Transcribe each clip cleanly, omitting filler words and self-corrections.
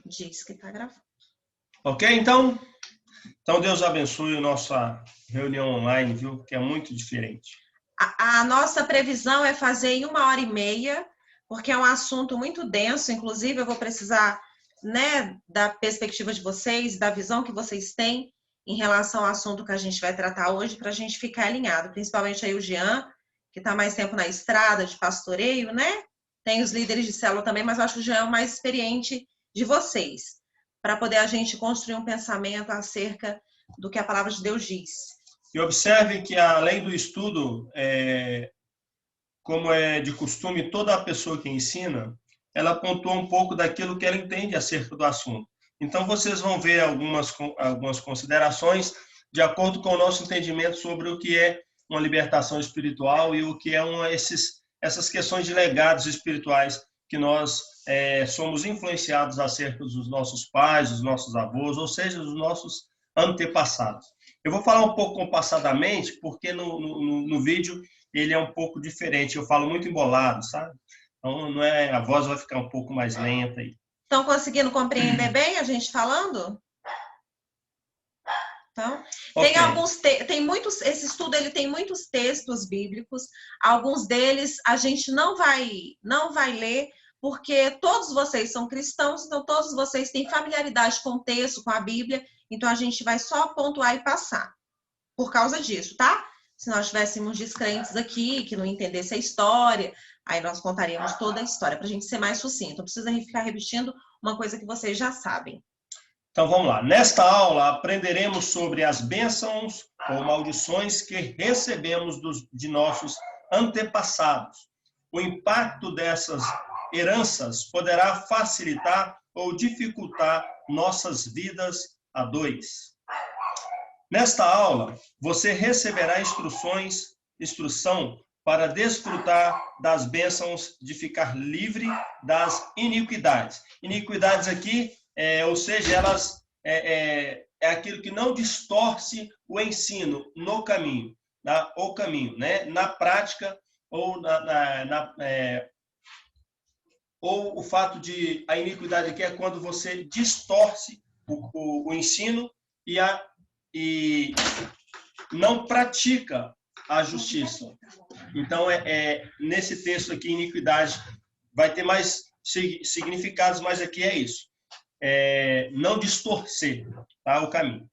Diz que está gravando. Ok, então Deus abençoe a nossa reunião online, viu? Que é muito diferente. A nossa previsão é fazer em 1h30, porque é um assunto muito denso. Inclusive, eu vou precisar, né, da perspectiva de vocês, da visão que vocês têm em relação ao assunto que a gente vai tratar hoje, para a gente ficar alinhado. Principalmente aí o Jean, que está mais tempo na estrada de pastoreio, né? Tem os líderes de célula também, mas eu acho que o Jean é o mais experiente de vocês, para poder a gente construir um pensamento acerca do que a palavra de Deus diz. E observe que, além do estudo, como é de costume, toda pessoa que ensina, ela pontua um pouco daquilo que ela entende acerca do assunto. Então, vocês vão ver algumas considerações de acordo com o nosso entendimento sobre o que é uma libertação espiritual e o que é essas questões de legados espirituais que nós somos influenciados acerca dos nossos pais, dos nossos avós, ou seja, dos nossos antepassados. Eu vou falar um pouco compassadamente, porque no vídeo ele é um pouco diferente. Eu falo muito embolado, sabe? Então, a voz vai ficar um pouco mais lenta aí. Estão conseguindo compreender bem a gente falando? Então, okay. Esse estudo ele tem muitos textos bíblicos. Alguns deles a gente não vai ler, porque todos vocês são cristãos, então todos vocês têm familiaridade com o texto, com a Bíblia, então a gente vai só pontuar e passar. Por causa disso, tá? Se nós tivéssemos descrentes aqui, que não entendesse a história, aí nós contaríamos toda a história, para a gente ser mais sucinto. Não precisa ficar repetindo uma coisa que vocês já sabem. Então, vamos lá. Nesta aula, aprenderemos sobre as bênçãos ou maldições que recebemos de nossos antepassados. O impacto dessas heranças poderá facilitar ou dificultar nossas vidas a dois. Nesta aula, você receberá instrução para desfrutar das bênçãos de ficar livre das iniquidades. Iniquidades aqui, ou seja, elas é aquilo que não distorce o ensino no caminho, o caminho, né? Na prática ou ou o fato de a iniquidade aqui é quando você distorce o ensino e não pratica a justiça. Então, nesse texto aqui, iniquidade vai ter mais significados, mas aqui é isso. Não distorcer, tá, o caminho.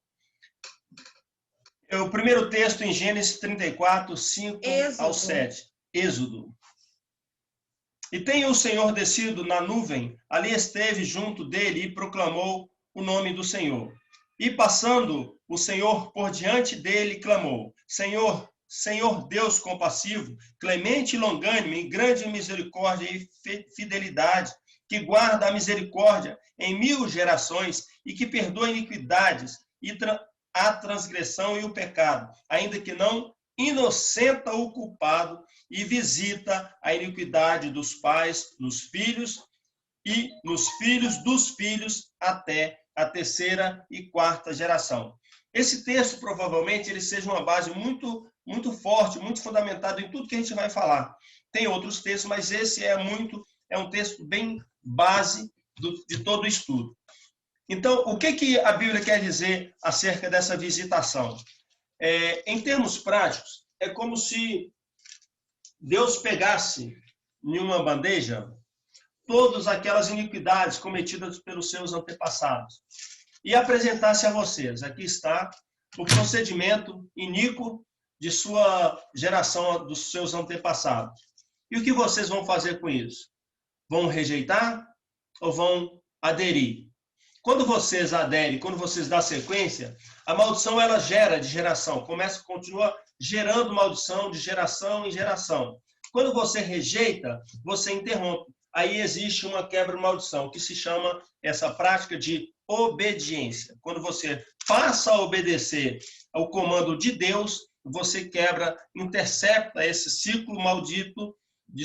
O primeiro texto em Gênesis 34, 5 ao 7. Êxodo. E tem o Senhor descido na nuvem, ali esteve junto dele e proclamou o nome do Senhor. E passando o Senhor por diante dele, clamou: Senhor, Senhor Deus compassivo, clemente e longânime, em grande misericórdia e fidelidade, que guarda a misericórdia em 1000 gerações e que perdoa iniquidades e a transgressão e o pecado, ainda que não inocenta o culpado, e visita a iniquidade dos pais nos filhos e nos filhos dos filhos até a 3ª e 4ª geração. Esse texto, provavelmente, ele seja uma base muito, muito forte, muito fundamentado em tudo que a gente vai falar. Tem outros textos, mas esse é um texto bem base de todo o estudo. Então, o que a Bíblia quer dizer acerca dessa visitação? Em termos práticos, é como se Deus pegasse em uma bandeja todas aquelas iniquidades cometidas pelos seus antepassados e apresentasse a vocês: aqui está o procedimento iníquo de sua geração, dos seus antepassados. E o que vocês vão fazer com isso? Vão rejeitar ou vão aderir? Quando vocês aderem, quando vocês dão sequência, a maldição ela gera de geração, continua gerando maldição de geração em geração. Quando você rejeita, você interrompe. Aí existe uma quebra-maldição, que se chama essa prática de obediência. Quando você passa a obedecer ao comando de Deus, você quebra, intercepta esse ciclo maldito de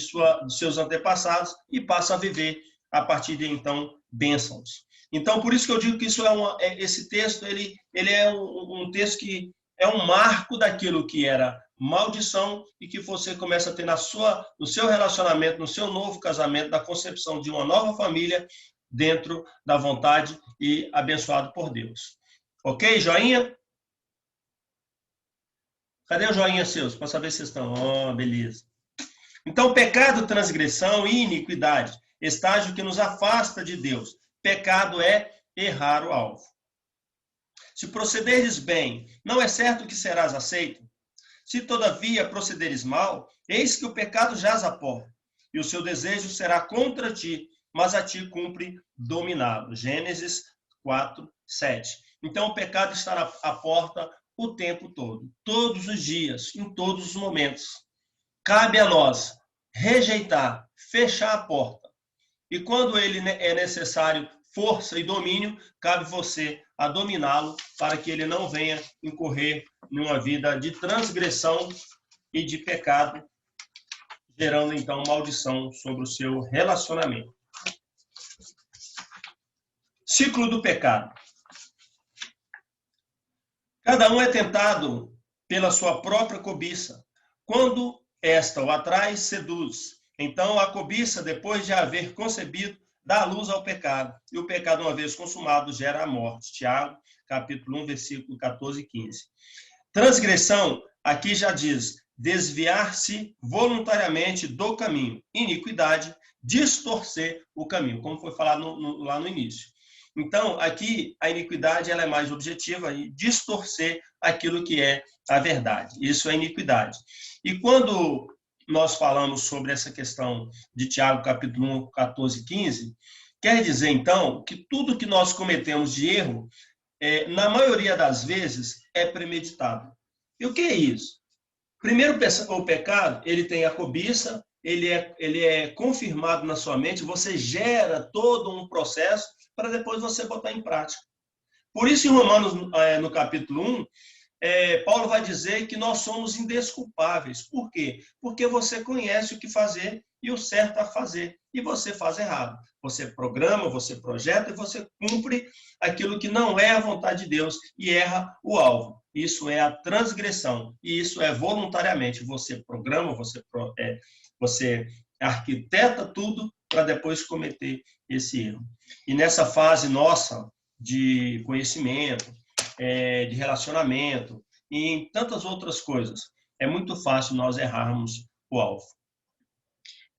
seus antepassados e passa a viver, a partir de então, bênçãos. Então, por isso que eu digo que esse texto ele é um texto que é um marco daquilo que era maldição e que você começa a ter no seu relacionamento, no seu novo casamento, da concepção de uma nova família, dentro da vontade e abençoado por Deus. Ok? Joinha? Cadê o joinha seus? Para saber se vocês estão. Oh, beleza. Então, pecado, transgressão e iniquidade. Estágio que nos afasta de Deus. Pecado é errar o alvo. Se procederes bem, não é certo que serás aceito? Se todavia procederes mal, eis que o pecado jaz à porta, e o seu desejo será contra ti, mas a ti cumpre dominá-lo. Gênesis 4, 7. Então o pecado está à porta o tempo todo, todos os dias, em todos os momentos. Cabe a nós rejeitar, fechar a porta. E quando ele é necessário força e domínio, cabe você a dominá-lo para que ele não venha incorrer numa vida de transgressão e de pecado, gerando então maldição sobre o seu relacionamento. Ciclo do pecado. Cada um é tentado pela sua própria cobiça. Quando esta o atrai, seduz. Então a cobiça, depois de haver concebido, dá luz ao pecado. E o pecado, uma vez consumado, gera a morte. Tiago, capítulo 1, versículo 14 e 15. Transgressão, aqui já diz, desviar-se voluntariamente do caminho. Iniquidade, distorcer o caminho, como foi falado lá no início. Então, aqui, a iniquidade ela é mais objetiva e distorcer aquilo que é a verdade. Isso é iniquidade. E quando nós falamos sobre essa questão de Tiago, capítulo 1, 14 e 15, quer dizer, então, que tudo que nós cometemos de erro, na maioria das vezes, é premeditado. E o que é isso? Primeiro, o pecado, ele tem a cobiça, ele é confirmado na sua mente, você gera todo um processo para depois você botar em prática. Por isso, em Romanos, no capítulo 1, Paulo vai dizer que nós somos indesculpáveis. Por quê? Porque você conhece o que fazer e o certo a fazer, e você faz errado. Você programa, você projeta e você cumpre aquilo que não é a vontade de Deus e erra o alvo. Isso é a transgressão, e isso é voluntariamente. Você programa, você arquiteta tudo para depois cometer esse erro. E nessa fase nossa de conhecimento, de relacionamento e em tantas outras coisas, é muito fácil nós errarmos o alvo.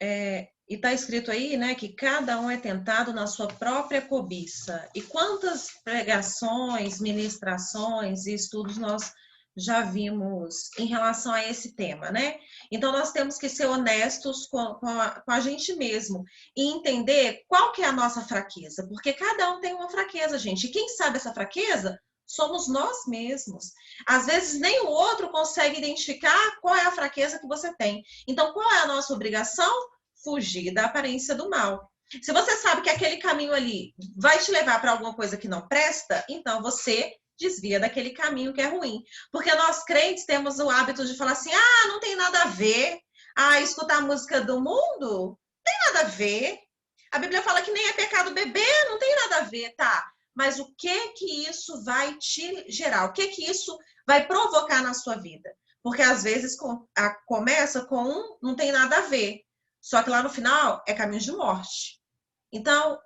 E está escrito aí, né, que cada um é tentado na sua própria cobiça. E quantas pregações, ministrações e estudos nós já vimos em relação a esse tema, né? Então, nós temos que ser honestos com a gente mesmo e entender qual que é a nossa fraqueza, porque cada um tem uma fraqueza, gente. E quem sabe essa fraqueza somos nós mesmos. Às vezes, nem o outro consegue identificar qual é a fraqueza que você tem. Então, qual é a nossa obrigação? Fugir da aparência do mal. Se você sabe que aquele caminho ali vai te levar para alguma coisa que não presta, então você desvia daquele caminho que é ruim. Porque nós crentes temos o hábito de falar assim, não tem nada a ver. Escutar a música do mundo? Não tem nada a ver. A Bíblia fala que nem é pecado beber, não tem nada a ver, tá? Mas o que isso vai te gerar? O que isso vai provocar na sua vida? Porque às vezes começa com não tem nada a ver. Só que lá no final é caminho de morte. Então,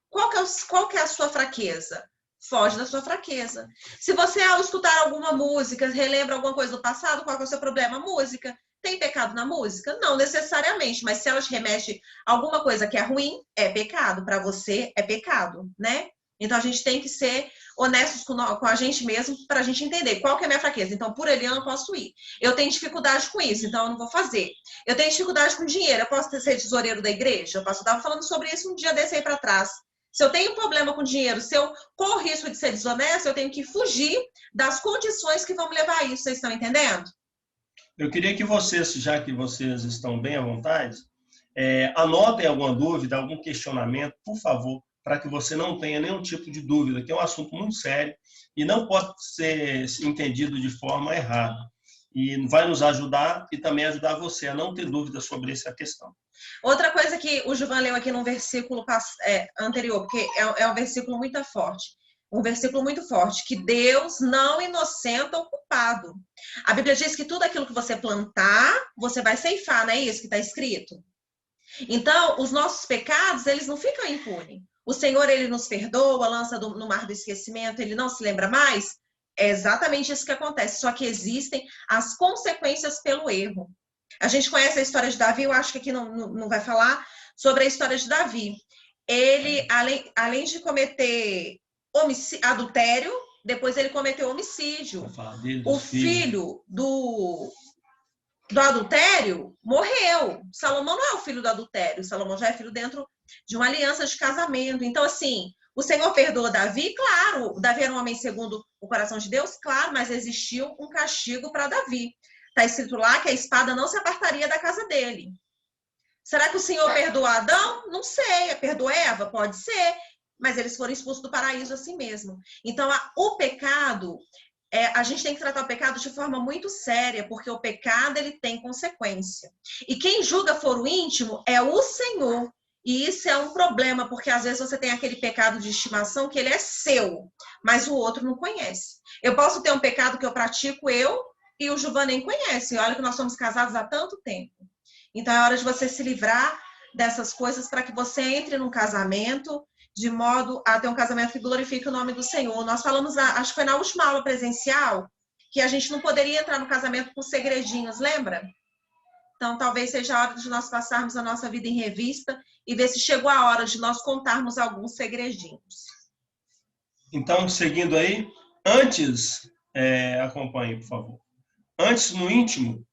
qual que é a sua fraqueza? Foge da sua fraqueza. Se você, ao escutar alguma música, relembra alguma coisa do passado, qual que é o seu problema? Música. Tem pecado na música? Não necessariamente, mas se ela te remete a alguma coisa que é ruim, é pecado. Para você, é pecado, né? Então, a gente tem que ser honestos com a gente mesmo para a gente entender qual que é a minha fraqueza. Então, por ali eu não posso ir. Eu tenho dificuldade com isso, então eu não vou fazer. Eu tenho dificuldade com dinheiro, eu posso ser tesoureiro da igreja? Eu estava falando sobre isso um dia desse aí para trás. Se eu tenho problema com dinheiro, se eu corro risco de ser desonesto, eu tenho que fugir das condições que vão me levar a isso. Vocês estão entendendo? Eu queria que vocês, já que vocês estão bem à vontade, anotem alguma dúvida, algum questionamento, por favor, para que você não tenha nenhum tipo de dúvida, que é um assunto muito sério e não pode ser entendido de forma errada. E vai nos ajudar e também ajudar você a não ter dúvida sobre essa questão. Outra coisa que o Gilvan leu aqui num versículo anterior, porque é um versículo muito forte. Um versículo muito forte, que Deus não inocenta o culpado. A Bíblia diz que tudo aquilo que você plantar, você vai ceifar, não é isso que está escrito? Então, os nossos pecados, eles não ficam impunes. O Senhor, ele nos perdoa, lança no mar do esquecimento, ele não se lembra mais. É exatamente isso que acontece, só que existem as consequências pelo erro. A gente conhece a história de Davi, eu acho que aqui não vai falar sobre a história de Davi. Ele, além de cometer adultério, depois ele cometeu homicídio. O filho do adultério morreu. Salomão não é o filho do adultério, Salomão já é filho dentro de uma aliança de casamento. Então, assim, o Senhor perdoa Davi, claro. Davi era um homem segundo o coração de Deus, claro, mas existiu um castigo para Davi. Está escrito lá que a espada não se apartaria da casa dele. Será que o Senhor perdoou Adão? Não sei. Perdoou Eva? Pode ser. Mas eles foram expulsos do paraíso assim mesmo. Então, o pecado, a gente tem que tratar o pecado de forma muito séria, porque o pecado, ele tem consequência. E quem julga foro íntimo é o Senhor. E isso é um problema, porque às vezes você tem aquele pecado de estimação que ele é seu, mas o outro não conhece. Eu posso ter um pecado que eu pratico, eu e o Gilvan nem conhece. Olha que nós somos casados há tanto tempo. Então é hora de você se livrar dessas coisas para que você entre num casamento de modo a ter um casamento que glorifique o nome do Senhor. Nós falamos, acho que foi na última aula presencial, que a gente não poderia entrar no casamento com segredinhos, lembra? Então, talvez seja a hora de nós passarmos a nossa vida em revista e ver se chegou a hora de nós contarmos alguns segredinhos. Então, seguindo aí, antes, acompanhe, por favor. Antes, no íntimo,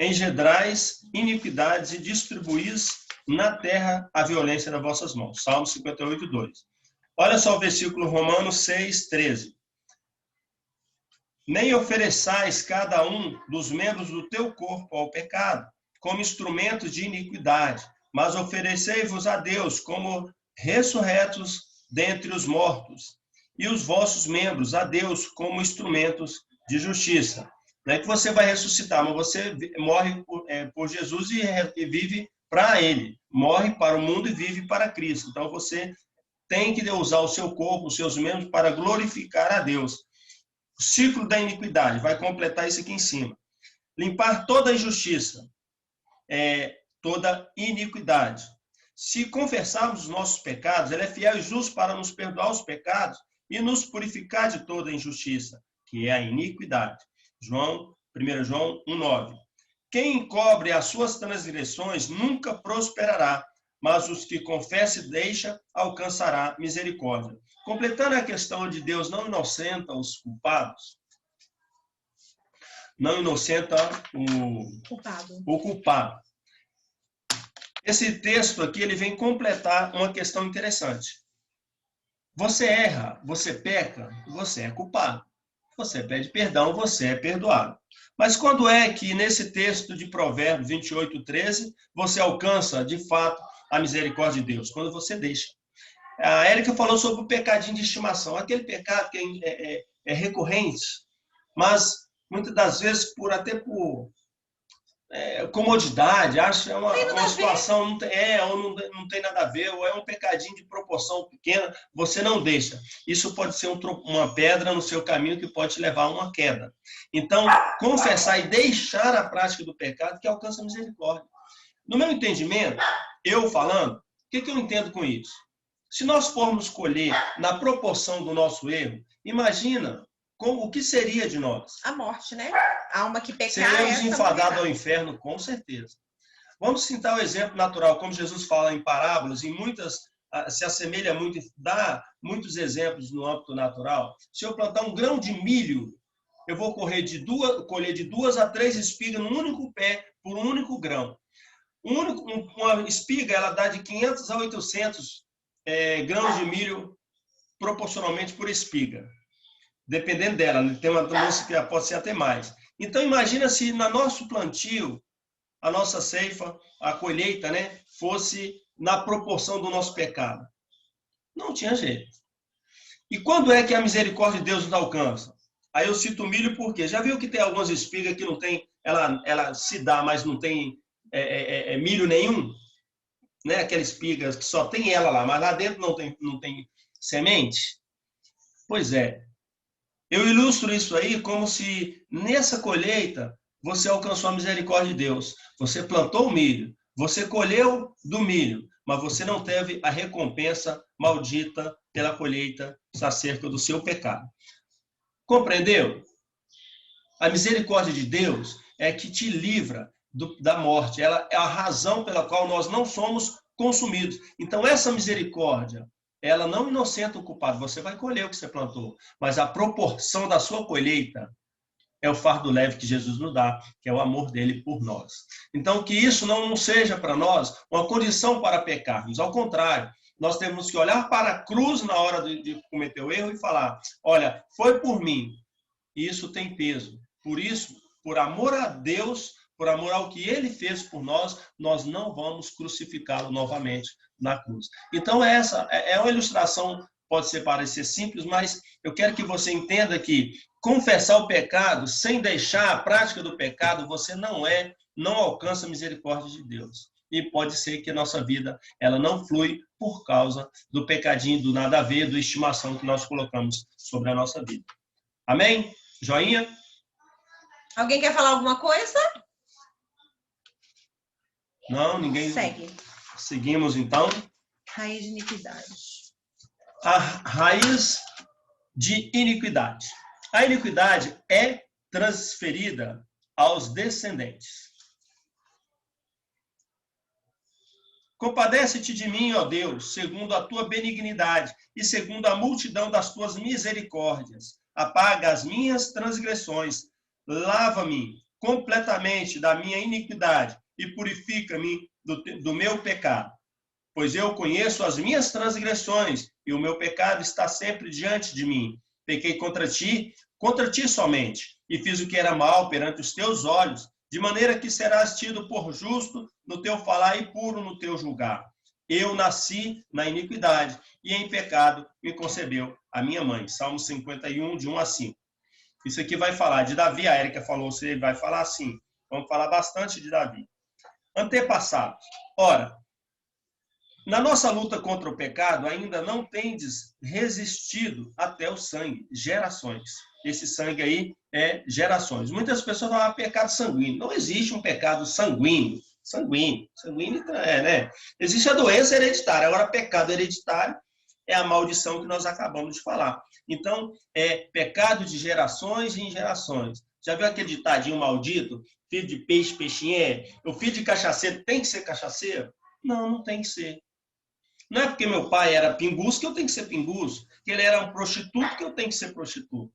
engendrais iniquidades e distribuís na terra a violência das vossas mãos. Salmo 58, 2. Olha só o versículo Romanos 6, 13. Nem ofereçais cada um dos membros do teu corpo ao pecado, como instrumentos de iniquidade, mas oferecei-vos a Deus como ressurretos dentre os mortos, e os vossos membros a Deus como instrumentos de justiça. Não é que você vai ressuscitar, mas você morre por Jesus e vive para Ele. Morre para o mundo e vive para Cristo. Então você tem que usar o seu corpo, os seus membros, para glorificar a Deus. O ciclo da iniquidade vai completar isso aqui em cima. Limpar toda a injustiça, toda iniquidade. Se confessarmos os nossos pecados, Ele é fiel e justo para nos perdoar os pecados e nos purificar de toda a injustiça, que é a iniquidade. 1 João 1,9. Quem encobre as suas transgressões nunca prosperará, mas os que confessa e deixa alcançará misericórdia. Completando a questão de Deus não inocenta os culpados, não inocenta o culpado. Esse texto aqui ele vem completar uma questão interessante. Você erra, você peca, você é culpado. Você pede perdão, você é perdoado. Mas quando é que nesse texto de Provérbios 28, 13, você alcança de fato a misericórdia de Deus? Quando você deixa. A Érica falou sobre o pecadinho de estimação, aquele pecado que é recorrente, mas muitas das vezes por comodidade, acho que é uma situação, não tem nada a ver, ou é um pecadinho de proporção pequena, você não deixa. Isso pode ser uma pedra no seu caminho que pode te levar a uma queda. Então, confessar e deixar a prática do pecado que alcança a misericórdia. No meu entendimento, eu falando, o que eu entendo com isso? Se nós formos colher na proporção do nosso erro, imagina o que seria de nós? A morte, né? A alma que pecar. Seríamos enfadados ao inferno, com certeza. Vamos citar o exemplo natural, como Jesus fala em parábolas, e se assemelha muito, dá muitos exemplos no âmbito natural. Se eu plantar um grão de milho, eu vou colher de 2 a 3 espigas num único pé, por um único grão. Uma espiga, ela dá de 500 a 800 grãos de milho, proporcionalmente por espiga. Dependendo dela, tem uma moça que pode ser até mais. Então, imagina se no nosso plantio, a nossa ceifa, a colheita, né, fosse na proporção do nosso pecado. Não tinha jeito. E quando é que a misericórdia de Deus nos alcança? Aí eu cito o milho porque já viu que tem algumas espigas que não tem, ela se dá, mas não tem milho nenhum? Né? Aquelas espigas que só tem ela lá, mas lá dentro não tem semente? Pois é. Eu ilustro isso aí como se nessa colheita você alcançou a misericórdia de Deus. Você plantou o milho, Você colheu do milho, mas você não teve a recompensa maldita pela colheita acerca do seu pecado. Compreendeu? A misericórdia de Deus é que te livra da morte. Ela é a razão pela qual nós não somos consumidos. Então, essa misericórdia, ela não inocenta o culpado. Você vai colher o que você plantou, mas a proporção da sua colheita é o fardo leve que Jesus nos dá, que é o amor dele por nós. Então, que isso não seja para nós uma condição para pecarmos. Ao contrário, nós temos que olhar para a cruz na hora de cometer o erro e falar, olha, foi por mim. E isso tem peso. Por isso, por amor a Deus, por amor ao que ele fez por nós, nós não vamos crucificá-lo novamente na cruz. Então, essa é uma ilustração, pode parecer simples, mas eu quero que você entenda que confessar o pecado sem deixar a prática do pecado, você não alcança a misericórdia de Deus. E pode ser que a nossa vida ela não flui por causa do pecadinho, do nada a ver, do estimação que nós colocamos sobre a nossa vida. Amém? Joinha? Alguém quer falar alguma coisa? Não, ninguém. Segue. Seguimos então. Raiz de iniquidade. A raiz de iniquidade. A iniquidade é transferida aos descendentes. Compadece-te de mim, ó Deus, segundo a tua benignidade e segundo a multidão das tuas misericórdias. Apaga as minhas transgressões. Lava-me completamente da minha iniquidade e purifica-me do meu pecado. Pois eu conheço as minhas transgressões e o meu pecado está sempre diante de mim. Pequei contra ti somente, e fiz o que era mal perante os teus olhos, de maneira que serás tido por justo no teu falar e puro no teu julgar. Eu nasci na iniquidade, e em pecado me concebeu a minha mãe. Salmo 51, de 1 a 5. Isso aqui vai falar de Davi, a Érica falou, você vai falar assim. Vamos falar bastante de Davi. Antepassados. Ora, na nossa luta contra o pecado, ainda não tendes resistido até o sangue, gerações. Esse sangue aí é gerações. Muitas pessoas falam pecado sanguíneo. Não existe um pecado sanguíneo. Sanguíneo né? Existe a doença hereditária. Agora, pecado hereditário é a maldição que nós acabamos de falar. Então, é pecado de gerações em gerações. Já viu aquele ditadinho maldito? Filho de peixe, peixinho é? O filho de cachaceiro tem que ser cachaceiro? Não, não tem que ser. Não é porque meu pai era pinguço que eu tenho que ser pinguço, que ele era um prostituto que eu tenho que ser prostituto.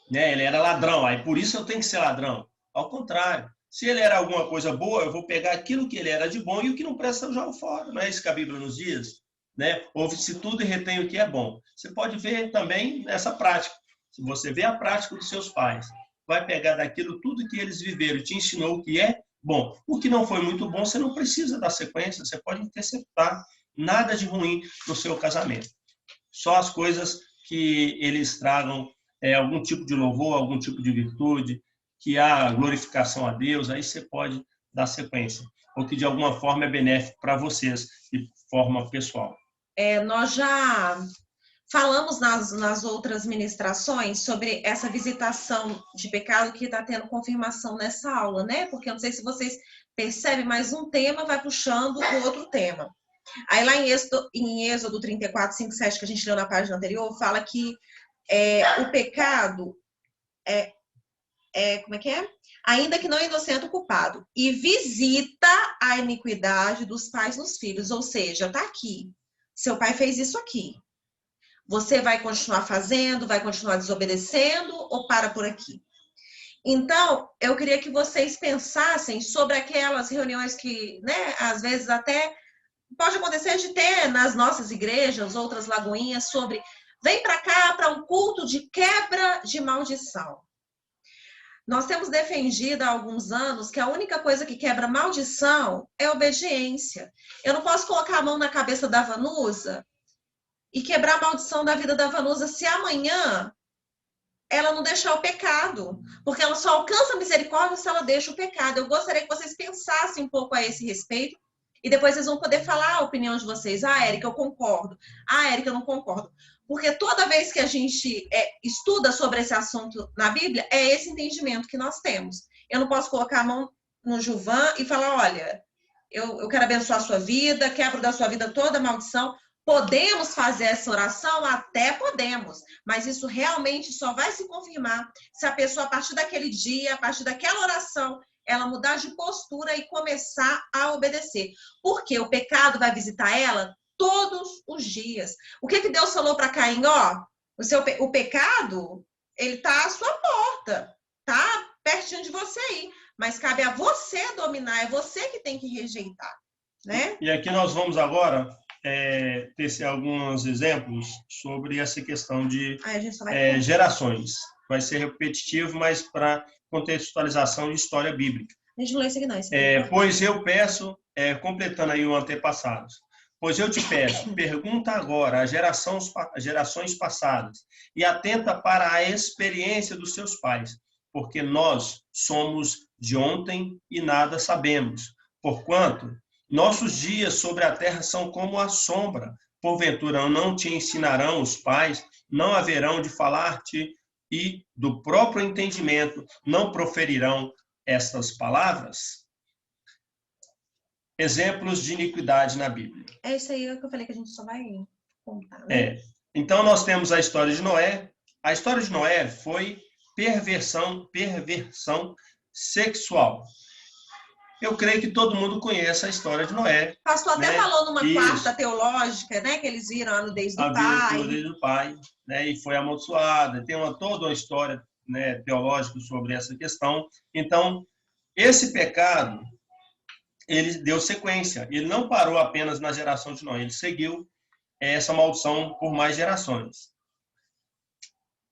Né? Ele era ladrão, aí por isso eu tenho que ser ladrão. Ao contrário, se ele era alguma coisa boa, eu vou pegar aquilo que ele era de bom e o que não presta eu jogo fora. Não é isso que a Bíblia nos diz? Né? Ouve-se tudo e retém o que é bom. Você pode ver também essa prática. Se você vê a prática dos seus pais, vai pegar daquilo tudo que eles viveram e te ensinou o que é bom. O que não foi muito bom, você não precisa dar sequência, você pode interceptar. Nada de ruim no seu casamento. Só as coisas que eles tragam algum tipo de louvor, algum tipo de virtude, que há glorificação a Deus, aí você pode dar sequência. Ou que de alguma forma é benéfico para vocês, de forma pessoal. Nós já falamos nas outras ministrações sobre essa visitação de pecado que está tendo confirmação nessa aula, né? Porque eu não sei se vocês percebem, mas um tema vai puxando o outro tema. Aí lá em Êxodo 34, 5, 7, que a gente leu na página anterior, fala que o pecado como é que é? Ainda que não inocente o culpado, e visita a iniquidade dos pais nos filhos, ou seja, tá aqui. Seu pai fez isso aqui. Você vai continuar fazendo, vai continuar desobedecendo ou para por aqui? Então, eu queria que vocês pensassem sobre aquelas reuniões que, né, às vezes até pode acontecer de ter nas nossas igrejas, outras lagoinhas, sobre vem para cá para um culto de quebra de maldição. Nós temos defendido há alguns anos que a única coisa que quebra maldição é obediência. Eu não posso colocar a mão na cabeça da Vanusa e quebrar a maldição da vida da Vanusa se amanhã ela não deixar o pecado, porque ela só alcança a misericórdia se ela deixa o pecado. Eu gostaria que vocês pensassem um pouco a esse respeito, e depois vocês vão poder falar a opinião de vocês. Ah, Érica, eu concordo. Ah, Érica, eu não concordo. Porque toda vez que a gente estuda sobre esse assunto na Bíblia, é esse entendimento que nós temos. Eu não posso colocar a mão no Gilvan e falar, olha, eu quero abençoar a sua vida, quebro da sua vida toda maldição. Podemos fazer essa oração? Até podemos, mas isso realmente só vai se confirmar se a pessoa, a partir daquele dia, a partir daquela oração, ela mudar de postura e começar a obedecer. Porque o pecado vai visitar ela todos os dias. O que Deus falou para Caim? Ó, o pecado, ele está à sua porta, tá pertinho de você aí. Mas cabe a você dominar, é você que tem que rejeitar, né? E aqui nós vamos agora ter alguns exemplos sobre essa questão de gerações. Vai ser repetitivo, mas para contextualização de história bíblica. A gente não lê isso aqui não. Pois eu peço, completando aí o antepassados, pois eu te peço, pergunta agora às gerações passadas e atenta para a experiência dos seus pais, porque nós somos de ontem e nada sabemos, porquanto nossos dias sobre a terra são como a sombra. Porventura não te ensinarão os pais, não haverão de falar-te e do próprio entendimento não proferirão estas palavras? Exemplos de iniquidade na Bíblia. É isso aí que eu falei que a gente só vai contar, né? Então nós temos a história de Noé. A história de Noé foi perversão sexual. Eu creio que todo mundo conhece a história de Noé. O pastor até falou numa quarta teológica, né, que eles viram a nudez do pai. A nudez do pai, né, e foi amaldiçoada. Tem toda uma história, né, teológica sobre essa questão. Então, esse pecado, ele deu sequência. Ele não parou apenas na geração de Noé, ele seguiu essa maldição por mais gerações.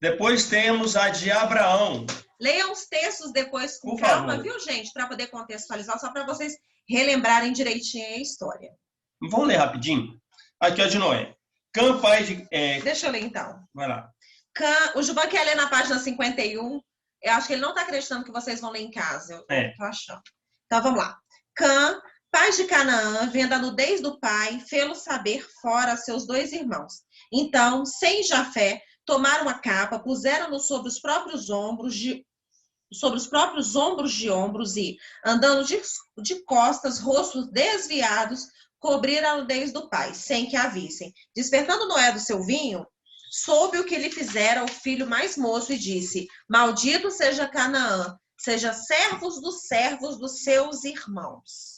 Depois temos a de Abraão. Leiam os textos depois com calma, viu, gente? Para poder contextualizar, só para vocês relembrarem direitinho a história. Vamos ler rapidinho? Aqui é a de Noé. Cã, pai de... Deixa eu ler, então. Vai lá. Cã, o Juban quer ler na página 51. Eu acho que ele não está acreditando que vocês vão ler em casa. Eu tô achando. Então, vamos lá. Cã, pai de Canaã, vendo a nudez do pai, fê-lo saber fora seus 2 irmãos. Então, Sem e Jafé tomaram a capa, puseram-no sobre os próprios ombros de ombros e, andando de costas, rostos desviados, cobriram a nudez do pai, sem que a vissem. Despertando Noé do seu vinho, soube o que lhe fizera o filho mais moço e disse: Maldito seja Canaã, seja servos dos seus irmãos.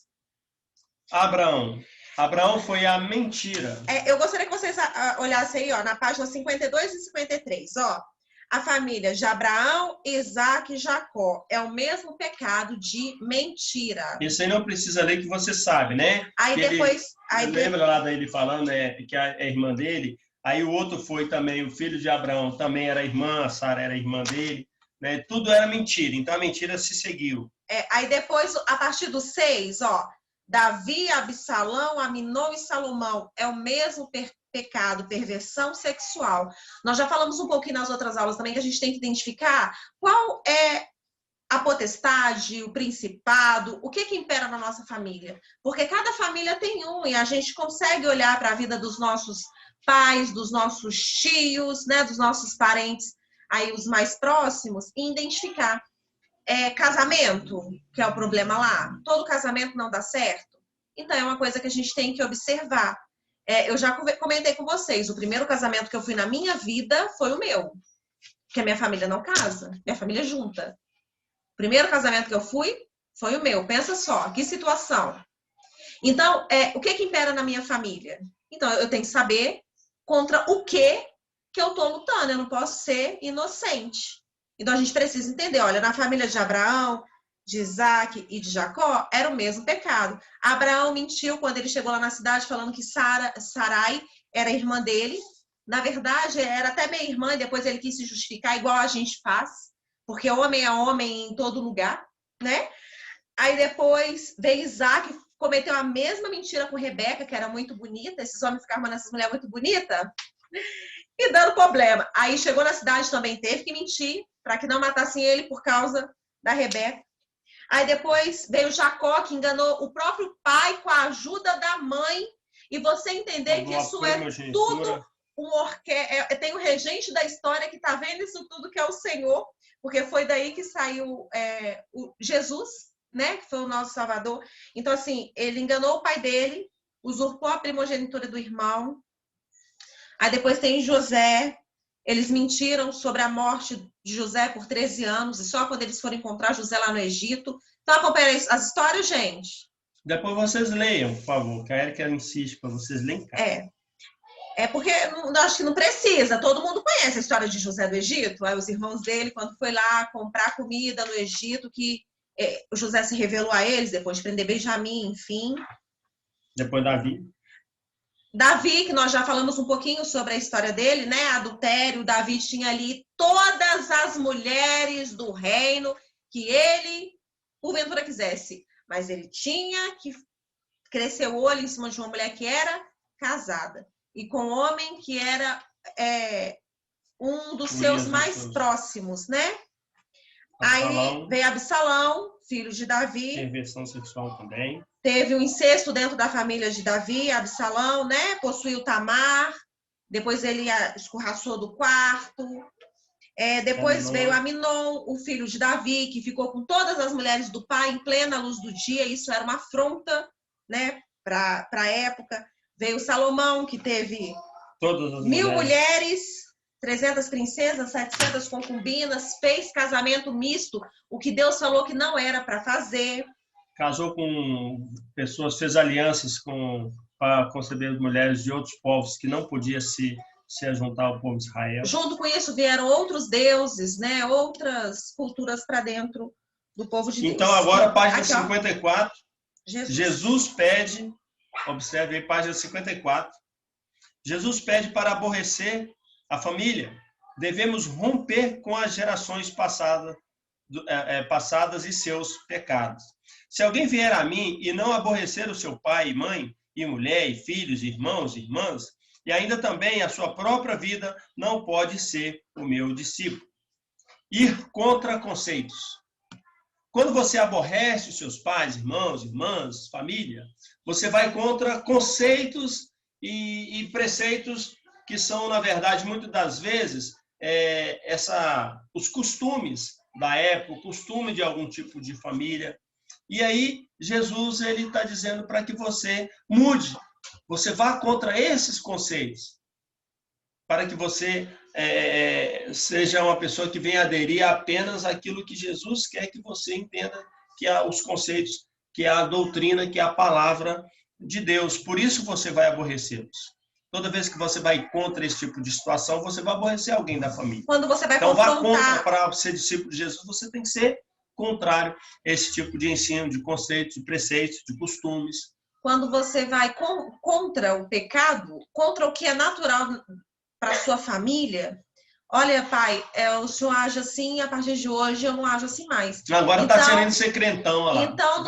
Abraão foi a mentira. Eu gostaria que vocês olhassem aí, ó, na página 52 e 53, ó. A família de Abraão, Isaac e Jacó. É o mesmo pecado de mentira. Isso aí não precisa ler, que você sabe, né? Aí que depois... lembra lá dele falando que a irmã dele, aí o outro foi também, o filho de Abraão também era irmã, a Sara era irmã dele, né? Tudo era mentira, então a mentira se seguiu. Aí depois, a partir do 6, ó, Davi, Absalão, Aminon e Salomão. É o mesmo pecado, perversão sexual. Nós já falamos um pouquinho nas outras aulas também que a gente tem que identificar qual é a potestade, o principado, o que impera na nossa família. Porque cada família tem um e a gente consegue olhar para a vida dos nossos pais, dos nossos tios, né, dos nossos parentes, aí os mais próximos, e identificar. Casamento, que é o problema lá. Todo casamento não dá certo. Então, é uma coisa que a gente tem que observar. Eu já comentei com vocês, o primeiro casamento que eu fui na minha vida foi o meu. Porque a minha família não casa, minha família junta. O primeiro casamento que eu fui foi o meu. Pensa só, que situação. Então, o que impera na minha família? Então, eu tenho que saber contra o que eu estou lutando. Eu não posso ser inocente. Então, a gente precisa entender, olha, na família de Abraão, de Isaac e de Jacó, era o mesmo pecado. Abraão mentiu quando ele chegou lá na cidade falando que Sarai era irmã dele. Na verdade, era até minha irmã, e depois ele quis se justificar, igual a gente faz, porque homem é homem em todo lugar, né? Aí depois veio Isaac, cometeu a mesma mentira com Rebeca, que era muito bonita. Esses homens ficavam amando essas mulheres muito bonitas e dando problema. Aí chegou na cidade, também teve que mentir para que não matassem ele por causa da Rebeca. Aí depois veio Jacó, que enganou o próprio pai com a ajuda da mãe. E você entender que isso é tudo tem o regente da história que está vendo isso tudo, que é o Senhor, porque foi daí que saiu o Jesus, né, que foi o nosso Salvador. Então, assim, ele enganou o pai dele, usurpou a primogenitura do irmão. Aí depois tem José. Eles mentiram sobre a morte de José por 13 anos, e só quando eles foram encontrar José lá no Egito. Então, acompanha as histórias, gente. Depois vocês leiam, por favor, que a Erika insiste para vocês lerem. É porque acho que não precisa. Todo mundo conhece a história de José do Egito. Aí os irmãos dele, quando foi lá comprar comida no Egito, que o José se revelou a eles, depois de prender Benjamim, enfim. Depois Davi. Davi, que nós já falamos um pouquinho sobre a história dele, né? Adultério. Davi tinha ali todas as mulheres do reino que ele, porventura, quisesse. Mas ele tinha que crescer o olho em cima de uma mulher que era casada. E com um homem que era um dos seus mais próximos, né? Absalão. Aí veio Absalão, filho de Davi. Perversão sexual também. Teve um incesto dentro da família de Davi, Absalão, né? Possuiu Tamar. Depois ele escorraçou do quarto. Depois veio Aminon, o filho de Davi, que ficou com todas as mulheres do pai em plena luz do dia. Isso era uma afronta, né? Para a época. Veio Salomão, que teve 1000 mulheres, 300 princesas, 700 concubinas, fez casamento misto, o que Deus falou que não era para fazer. Casou com pessoas, fez alianças para conceber mulheres de outros povos que não podia se juntar ao povo de Israel. Junto com isso vieram outros deuses, né? Outras culturas para dentro do povo de Deus. Então agora, página 54, Jesus pede, observe aí, página 54, Jesus pede para aborrecer a família. Devemos romper com as gerações passadas e seus pecados. Se alguém vier a mim e não aborrecer o seu pai e mãe, e mulher, e filhos, irmãos e irmãs, e ainda também a sua própria vida, não pode ser o meu discípulo. Ir contra conceitos. Quando você aborrece os seus pais, irmãos, irmãs, família, você vai contra conceitos e preceitos que são, na verdade, muitas das vezes, os costumes da época, o costume de algum tipo de família. E aí, Jesus está dizendo para que você mude, você vá contra esses conceitos, para que você seja uma pessoa que venha aderir apenas àquilo que Jesus quer que você entenda, que é os conceitos, que é a doutrina, que é a palavra de Deus. Por isso você vai aborrecê-los. Toda vez que você vai contra esse tipo de situação, você vai aborrecer alguém da família. Quando você vai então, vá contra, para ser discípulo de Jesus, você tem que ser contrário a esse tipo de ensino, de conceitos, de preceitos, de costumes. Quando você vai contra o pecado, contra o que é natural para sua família, olha, pai, o senhor age assim, a partir de hoje eu não ajo assim mais. Agora está querendo ser crentão, olha lá. Então,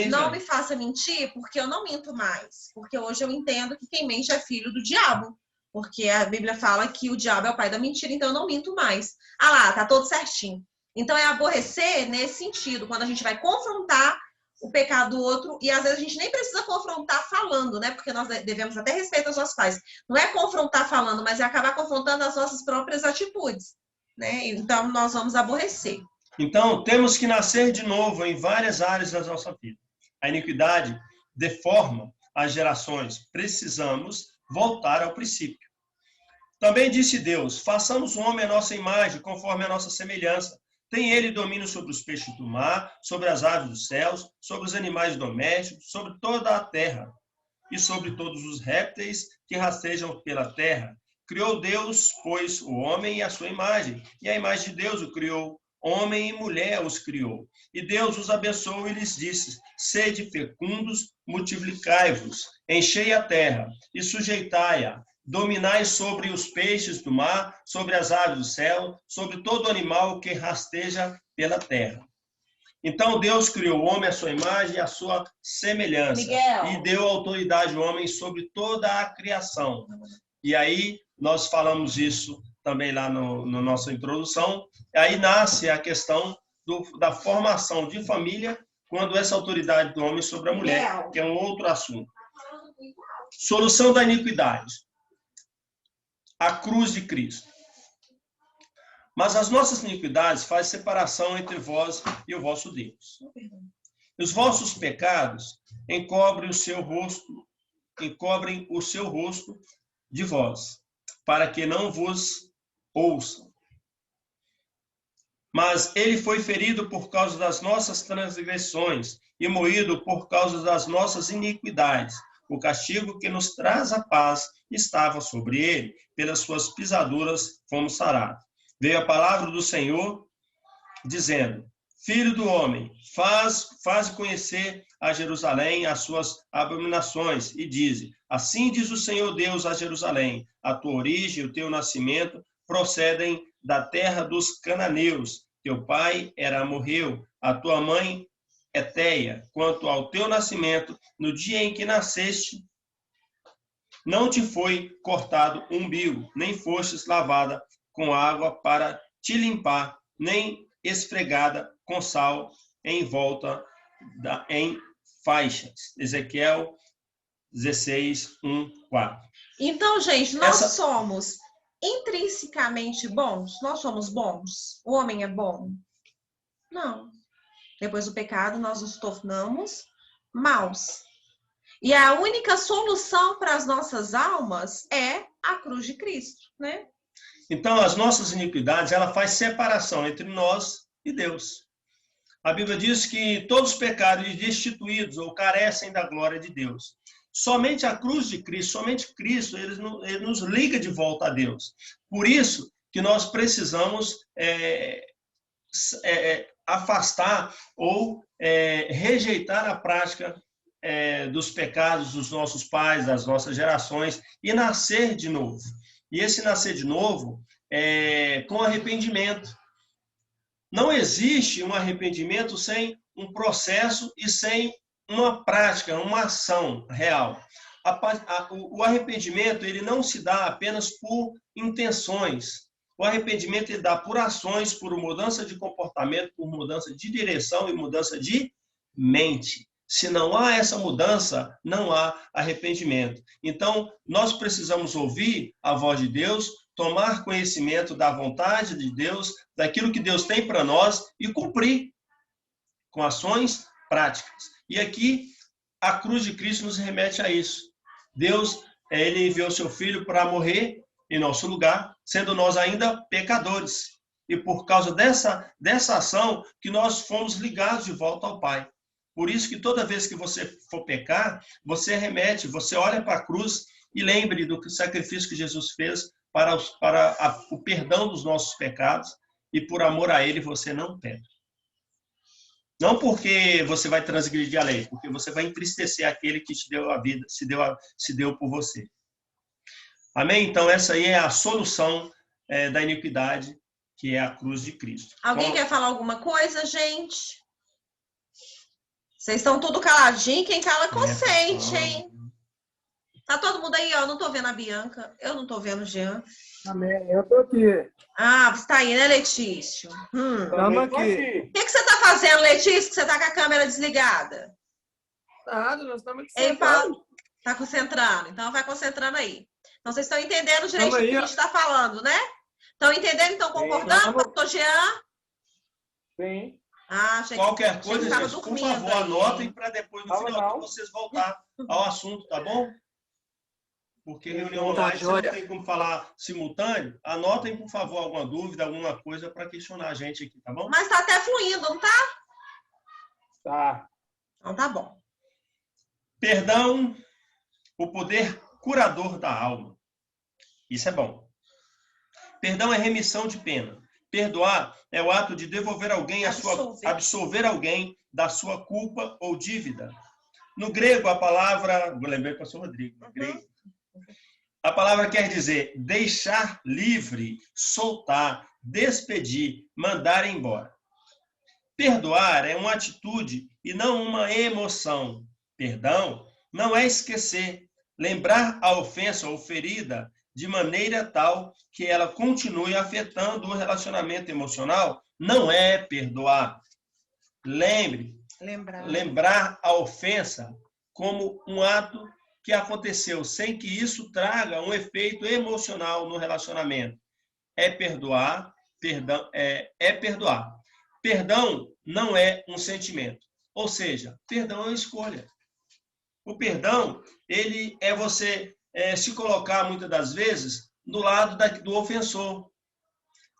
não me faça mentir, porque eu não minto mais. Porque hoje eu entendo que quem mente é filho do diabo. Porque a Bíblia fala que o diabo é o pai da mentira, então eu não minto mais. Ah lá, tá todo certinho. Então, é aborrecer nesse sentido, quando a gente vai confrontar o pecado do outro, e às vezes a gente nem precisa confrontar falando, né? Porque nós devemos até respeito aos nossos pais. Não é confrontar falando, mas é acabar confrontando as nossas próprias atitudes, né? Então, nós vamos aborrecer. Então, temos que nascer de novo em várias áreas da nossa vida. A iniquidade deforma as gerações. Precisamos voltar ao princípio. Também disse Deus, façamos o homem à nossa imagem, conforme a nossa semelhança. Tem ele domínio sobre os peixes do mar, sobre as aves dos céus, sobre os animais domésticos, sobre toda a terra e sobre todos os répteis que rastejam pela terra. Criou Deus, pois, o homem e a sua imagem, e a imagem de Deus o criou. Homem e mulher os criou. E Deus os abençoou e lhes disse, sede fecundos, multiplicai-vos, enchei a terra e sujeitai-a. Dominai sobre os peixes do mar, sobre as aves do céu, sobre todo animal que rasteja pela terra. Então Deus criou o homem à sua imagem e à sua semelhança. Miguel. E deu autoridade ao homem sobre toda a criação. E aí nós falamos isso também lá na nossa introdução. Aí nasce a questão da formação de família, quando essa autoridade do homem sobre a mulher, que é um outro assunto. Solução da iniquidade. A cruz de Cristo. Mas as nossas iniquidades fazem separação entre vós e o vosso Deus. Os vossos pecados encobrem o seu rosto de vós, para que não vos ouçam. Mas ele foi ferido por causa das nossas transgressões e moído por causa das nossas iniquidades. O castigo que nos traz a paz estava sobre ele, pelas suas pisaduras fomos sarados. Veio a palavra do Senhor, dizendo: Filho do homem, faz conhecer a Jerusalém as suas abominações, e dize: assim diz o Senhor Deus a Jerusalém: a tua origem e o teu nascimento procedem da terra dos cananeus. Teu pai era amorreu, a tua mãe Eteia. Quanto ao teu nascimento, no dia em que nasceste, não te foi cortado um umbigo, nem fostes lavada com água para te limpar, nem esfregada com sal em volta em faixas. Ezequiel 16, 1, 4. Então, gente, nós somos intrinsecamente bons? Nós somos bons? O homem é bom? Não. Depois do pecado, nós nos tornamos maus. E a única solução para as nossas almas é a cruz de Cristo, né? Então, as nossas iniquidades, ela faz separação entre nós e Deus. A Bíblia diz que todos os pecados destituídos ou carecem da glória de Deus. Somente a cruz de Cristo, somente Cristo, ele nos liga de volta a Deus. Por isso que nós precisamos afastar ou rejeitar a prática dos pecados dos nossos pais, das nossas gerações, e nascer de novo. E esse nascer de novo é com arrependimento. Não existe um arrependimento sem um processo e sem uma prática, uma ação real. O arrependimento, ele não se dá apenas por intenções. O arrependimento ele dá por ações, por mudança de comportamento, por mudança de direção e mudança de mente. Se não há essa mudança, não há arrependimento. Então, nós precisamos ouvir a voz de Deus, tomar conhecimento da vontade de Deus, daquilo que Deus tem para nós e cumprir com ações práticas. E aqui, a cruz de Cristo nos remete a isso. Deus, ele enviou seu Filho para morrer em nosso lugar, sendo nós ainda pecadores. E por causa dessa ação que nós fomos ligados de volta ao Pai. Por isso que toda vez que você for pecar, você remete, você olha para a cruz e lembre do sacrifício que Jesus fez para o perdão dos nossos pecados, e por amor a Ele você não peca. Não porque você vai transgredir a lei, porque você vai entristecer aquele que te deu a vida, se deu por você. Amém? Então essa aí é a solução da iniquidade, que é a cruz de Cristo. Alguém quer falar alguma coisa, gente? Vocês estão tudo caladinho, quem cala consente, hein? Tá todo mundo aí, ó. Eu não tô vendo a Bianca, eu não tô vendo o Jean. Amém, eu tô aqui. Ah, você tá aí, né, Letícia? Estamos aqui. O que você tá fazendo, Letícia, que você tá com a câmera desligada? Nada, nós estamos aqui. Ei, Paulo, tá concentrando. Então vai concentrando aí. Então vocês estão entendendo direito o que a gente tá falando, né? Estão entendendo? Estão concordando, pastor Jean? Sim. Ah, gente, qualquer coisa, gente, por favor, anotem para depois, no final, vocês voltar ao assunto, tá bom? Porque reunião online não tem como falar simultâneo. Anotem, por favor, alguma dúvida, alguma coisa para questionar a gente aqui, tá bom? Mas tá até fluindo, não tá? Tá. Então tá bom. Perdão, o poder curador da alma. Isso é bom. Perdão é remissão de pena. Perdoar é o ato de devolver alguém absolver alguém da sua culpa ou dívida. No grego, a palavra... Vou lembrar para o pastor Rodrigo. No grego, a palavra quer dizer deixar livre, soltar, despedir, mandar embora. Perdoar é uma atitude e não uma emoção. Perdão não é esquecer, lembrar a ofensa ou ferida de maneira tal que ela continue afetando o relacionamento emocional, não é perdoar. Lembrar a ofensa como um ato que aconteceu, sem que isso traga um efeito emocional no relacionamento. É perdoar, perdoar. Perdão não é um sentimento. Ou seja, perdão é uma escolha. O perdão, ele é você se colocar, muitas das vezes, do lado do ofensor.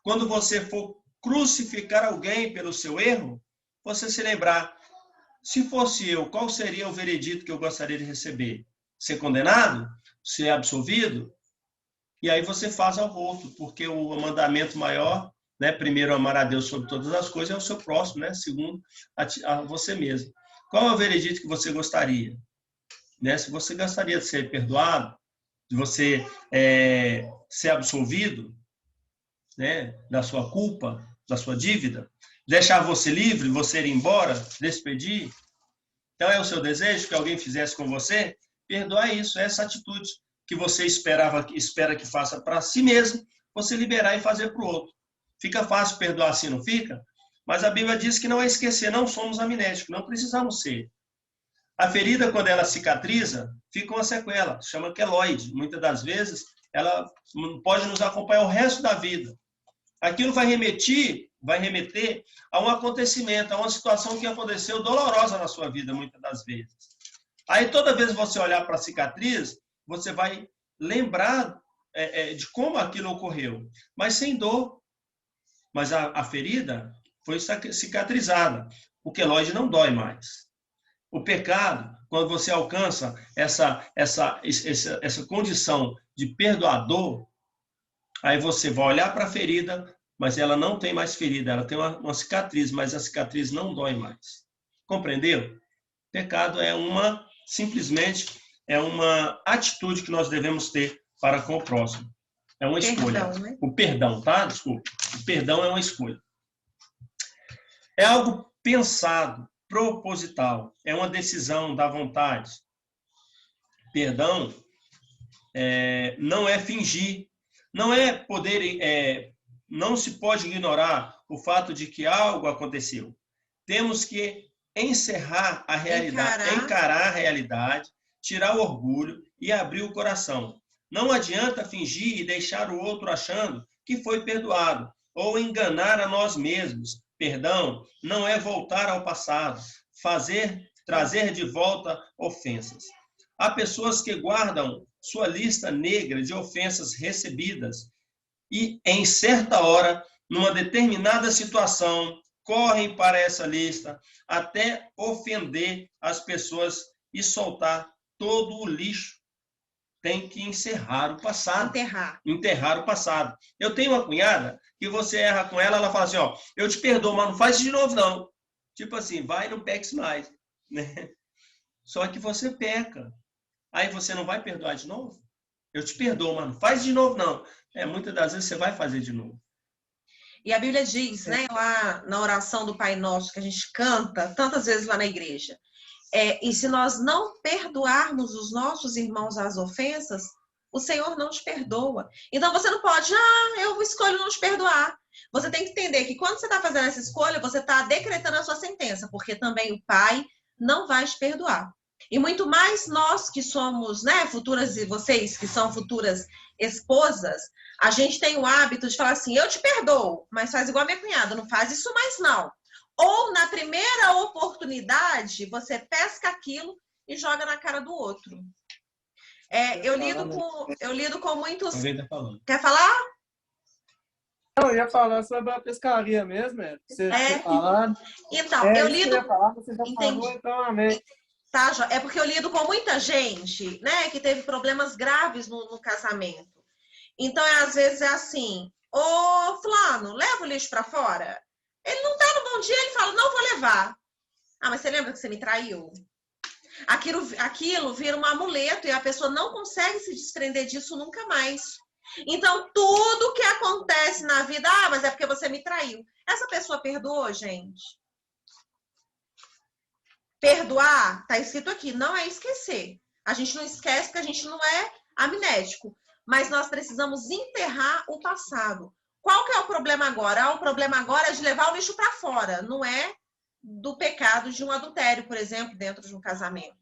Quando você for crucificar alguém pelo seu erro, você se lembrar, se fosse eu, qual seria o veredito que eu gostaria de receber? Ser condenado? Ser absolvido? E aí você faz ao outro, porque o mandamento maior, né, primeiro amar a Deus sobre todas as coisas, é o seu próximo, né? Segundo, a você mesmo. Qual é o veredito que você gostaria? Né? Se você gostaria de ser perdoado, de você ser absolvido, né, da sua culpa, da sua dívida, deixar você livre, você ir embora, despedir. Então é o seu desejo que alguém fizesse com você? Perdoar isso, essa atitude que você espera que faça para si mesmo, você liberar e fazer para o outro. Fica fácil perdoar assim, não fica? Mas a Bíblia diz que não é esquecer, não somos amnéticos, não precisamos ser. A ferida, quando ela cicatriza, fica uma sequela, chama queloide. Muitas das vezes, ela pode nos acompanhar o resto da vida. Aquilo vai remeter a um acontecimento, a uma situação que aconteceu dolorosa na sua vida, muitas das vezes. Aí, toda vez que você olhar para a cicatriz, você vai lembrar de como aquilo ocorreu, mas sem dor. Mas a ferida foi cicatrizada. O queloide não dói mais. O pecado, quando você alcança essa condição de perdoador, aí você vai olhar para a ferida, mas ela não tem mais ferida, ela tem uma cicatriz, mas a cicatriz não dói mais. Compreendeu? Pecado simplesmente é uma atitude que nós devemos ter para com o próximo. É uma escolha. Perdão, né? O perdão, tá? Desculpa. O perdão é uma escolha. É algo pensado, proposital. É uma decisão da vontade. Perdão não é fingir. Não é poder... não se pode ignorar o fato de que algo aconteceu. Temos que encerrar a realidade, encarar a realidade, tirar o orgulho e abrir o coração. Não adianta fingir e deixar o outro achando que foi perdoado, ou enganar a nós mesmos. Perdão não é voltar ao passado, trazer de volta ofensas. Há pessoas que guardam sua lista negra de ofensas recebidas e, em certa hora, numa determinada situação, correm para essa lista até ofender as pessoas e soltar todo o lixo. Tem que encerrar o passado. Enterrar o passado. Eu tenho uma cunhada que você erra com ela, ela fala assim, ó, eu te perdoo, mas não faz isso de novo, não. Tipo assim, vai, não peques mais. Né? Só que você peca. Aí você não vai perdoar de novo? Eu te perdoo, mas não faz de novo, não. Muitas das vezes você vai fazer de novo. E a Bíblia diz, né, lá na oração do Pai Nosso, que a gente canta tantas vezes lá na igreja, e se nós não perdoarmos os nossos irmãos as ofensas, o Senhor não te perdoa. Então você não pode, eu escolho não te perdoar. Você tem que entender que quando você está fazendo essa escolha, você está decretando a sua sentença, porque também o Pai não vai te perdoar. E muito mais nós que somos, né, futuras, e vocês que são futuras esposas, a gente tem o hábito de falar assim, eu te perdoo, mas faz igual a minha cunhada, não faz isso mais não. Ou na primeira oportunidade, você pesca aquilo e joga na cara do outro. Eu lido com muitos... Quer falar? Não, eu ia falar sobre a pescaria mesmo, você falando. Então, eu lido... Você já falou, então amém. Tá, é porque eu lido com muita gente, né, que teve problemas graves no casamento. Então, às vezes é assim, ô fulano, leva o lixo para fora? Ele não tá no bom dia, ele fala, não vou levar. Ah, mas você lembra que você me traiu? Aquilo vira um amuleto e a pessoa não consegue se desprender disso nunca mais. Então, tudo que acontece na vida, mas é porque você me traiu. Essa pessoa perdoou, gente? Perdoar, tá escrito aqui, não é esquecer. A gente não esquece porque a gente não é amnético. Mas nós precisamos enterrar o passado. Qual que é o problema agora? O problema agora é de levar o lixo para fora, não é do pecado de um adultério, por exemplo, dentro de um casamento.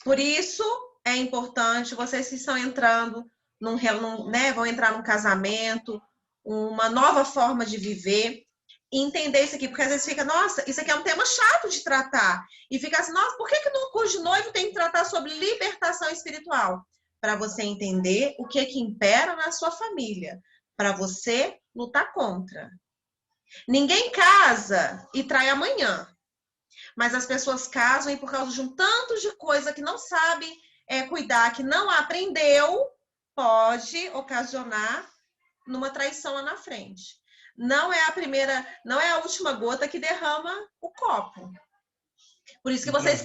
Por isso, é importante, vocês que estão entrando, vão entrar num casamento, uma nova forma de viver, entender isso aqui, porque às vezes fica, nossa, isso aqui é um tema chato de tratar. E fica assim, nossa, por que no curso de noivo tem que tratar sobre libertação espiritual? Para você entender o que é que impera na sua família, para você lutar contra. Ninguém casa e trai amanhã, mas as pessoas casam e por causa de um tanto de coisa que não sabe cuidar, que não aprendeu, pode ocasionar numa traição lá na frente. Não é a primeira, não é a última gota que derrama o copo. Por isso que vocês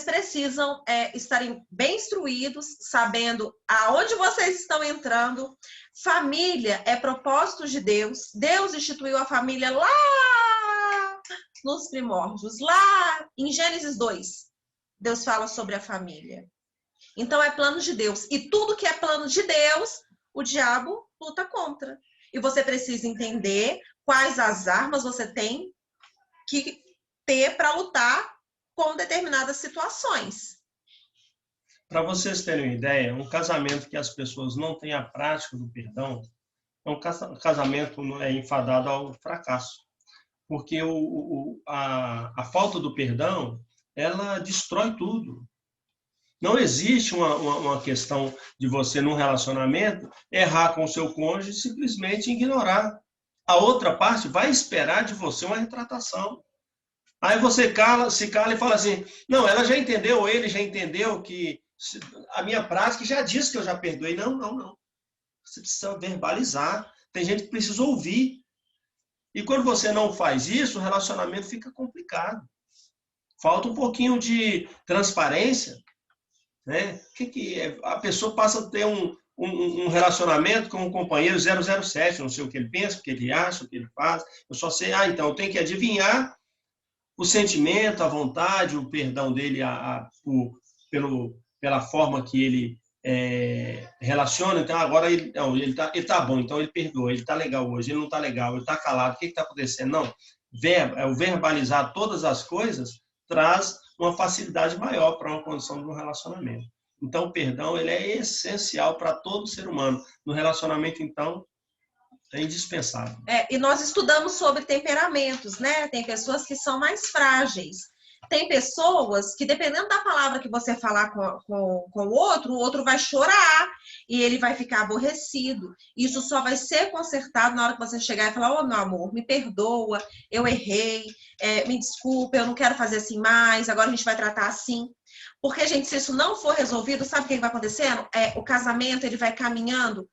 precisam estarem bem instruídos, sabendo aonde vocês estão entrando. Família é propósito de Deus. Deus instituiu a família lá nos primórdios, lá em Gênesis 2. Deus fala sobre a família. Então é plano de Deus. E tudo que é plano de Deus, o diabo luta contra. E você precisa entender quais as armas você tem que ter para lutar com determinadas situações. Para vocês terem uma ideia, um casamento que as pessoas não têm a prática do perdão é um casamento enfadado ao fracasso. Porque a falta do perdão, ela destrói tudo. Não existe uma questão de você, num relacionamento, errar com o seu cônjuge e simplesmente ignorar. A outra parte vai esperar de você uma retratação. Aí você se cala e fala assim, não, ela já entendeu, ou ele já entendeu que a minha prática já disse que eu já perdoei. Não. Você precisa verbalizar. Tem gente que precisa ouvir. E quando você não faz isso, o relacionamento fica complicado. Falta um pouquinho de transparência. Né? A pessoa passa a ter um relacionamento com um companheiro 007, não sei o que ele pensa, o que ele acha, o que ele faz. Eu só sei, então eu tenho que adivinhar o sentimento, a vontade, o perdão dele pela forma que ele relaciona. Então agora ele tá bom, então ele perdoa, ele tá legal hoje, ele não tá legal, ele tá calado, o que está acontecendo? Não, o verbalizar todas as coisas traz uma facilidade maior para uma condição de um relacionamento. Então, o perdão ele é essencial para todo ser humano. No relacionamento, então, é indispensável. E nós estudamos sobre temperamentos, né? Tem pessoas que são mais frágeis. Tem pessoas que, dependendo da palavra que você falar com o outro vai chorar e ele vai ficar aborrecido. Isso só vai ser consertado na hora que você chegar e falar, meu amor, me perdoa, eu errei, me desculpa, eu não quero fazer assim mais, agora a gente vai tratar assim. Porque, gente, se isso não for resolvido, sabe o que vai acontecendo? O casamento, ele vai caminhando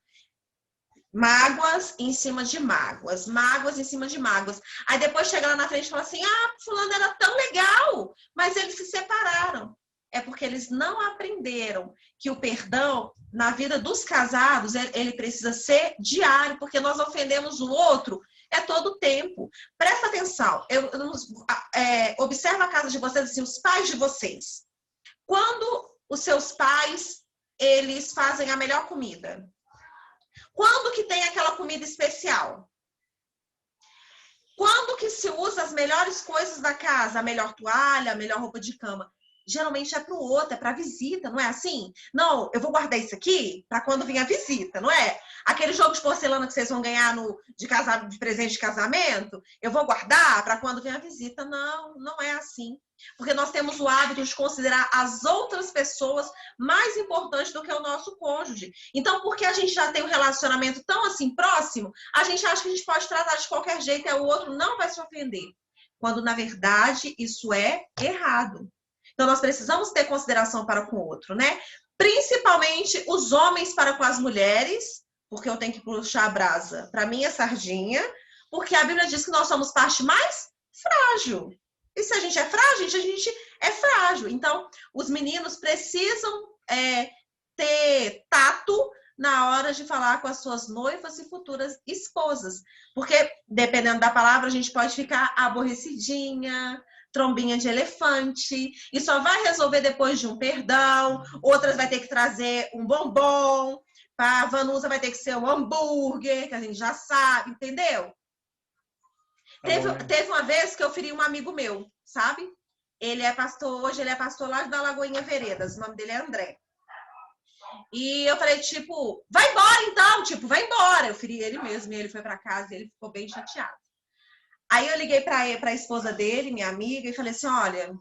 mágoas em cima de mágoas, mágoas em cima de mágoas. Aí depois chega lá na frente e fala assim, fulano era tão legal, mas eles se separaram. É porque eles não aprenderam que o perdão, na vida dos casados, ele precisa ser diário, porque nós ofendemos o outro todo o tempo. Presta atenção, observa a casa de vocês, assim, os pais de vocês. Quando os seus pais, eles fazem a melhor comida? Quando que tem aquela comida especial? Quando que se usa as melhores coisas da casa? A melhor toalha, a melhor roupa de cama? Geralmente é para o outro, é para a visita, não é assim? Não, eu vou guardar isso aqui para quando vir a visita, não é? Aquele jogo de porcelana que vocês vão ganhar de presente de casamento, eu vou guardar para quando vir a visita. Não, não é assim. Porque nós temos o hábito de considerar as outras pessoas mais importantes do que o nosso cônjuge. Então, porque a gente já tem um relacionamento tão assim próximo, a gente acha que a gente pode tratar de qualquer jeito e o outro não vai se ofender. Quando, na verdade, isso é errado. Então, nós precisamos ter consideração para com o outro, né? Principalmente os homens para com as mulheres, porque eu tenho que puxar a brasa para minha sardinha, porque a Bíblia diz que nós somos parte mais frágil. E se a gente é frágil, a gente é frágil. Então, os meninos precisam ter tato na hora de falar com as suas noivas e futuras esposas. Porque, dependendo da palavra, a gente pode ficar aborrecidinha, trombinha de elefante, e só vai resolver depois de um perdão. Outras vai ter que trazer um bombom, a Vanusa vai ter que ser um hambúrguer, que a gente já sabe, entendeu? Teve uma vez que eu feri um amigo meu, sabe? Ele é pastor, hoje ele é pastor lá da Lagoinha Veredas, o nome dele é André. E eu falei, vai embora então, vai embora. Eu feri ele mesmo e ele foi pra casa e ele ficou bem chateado. Aí eu liguei para a esposa dele, minha amiga, e falei assim, olha,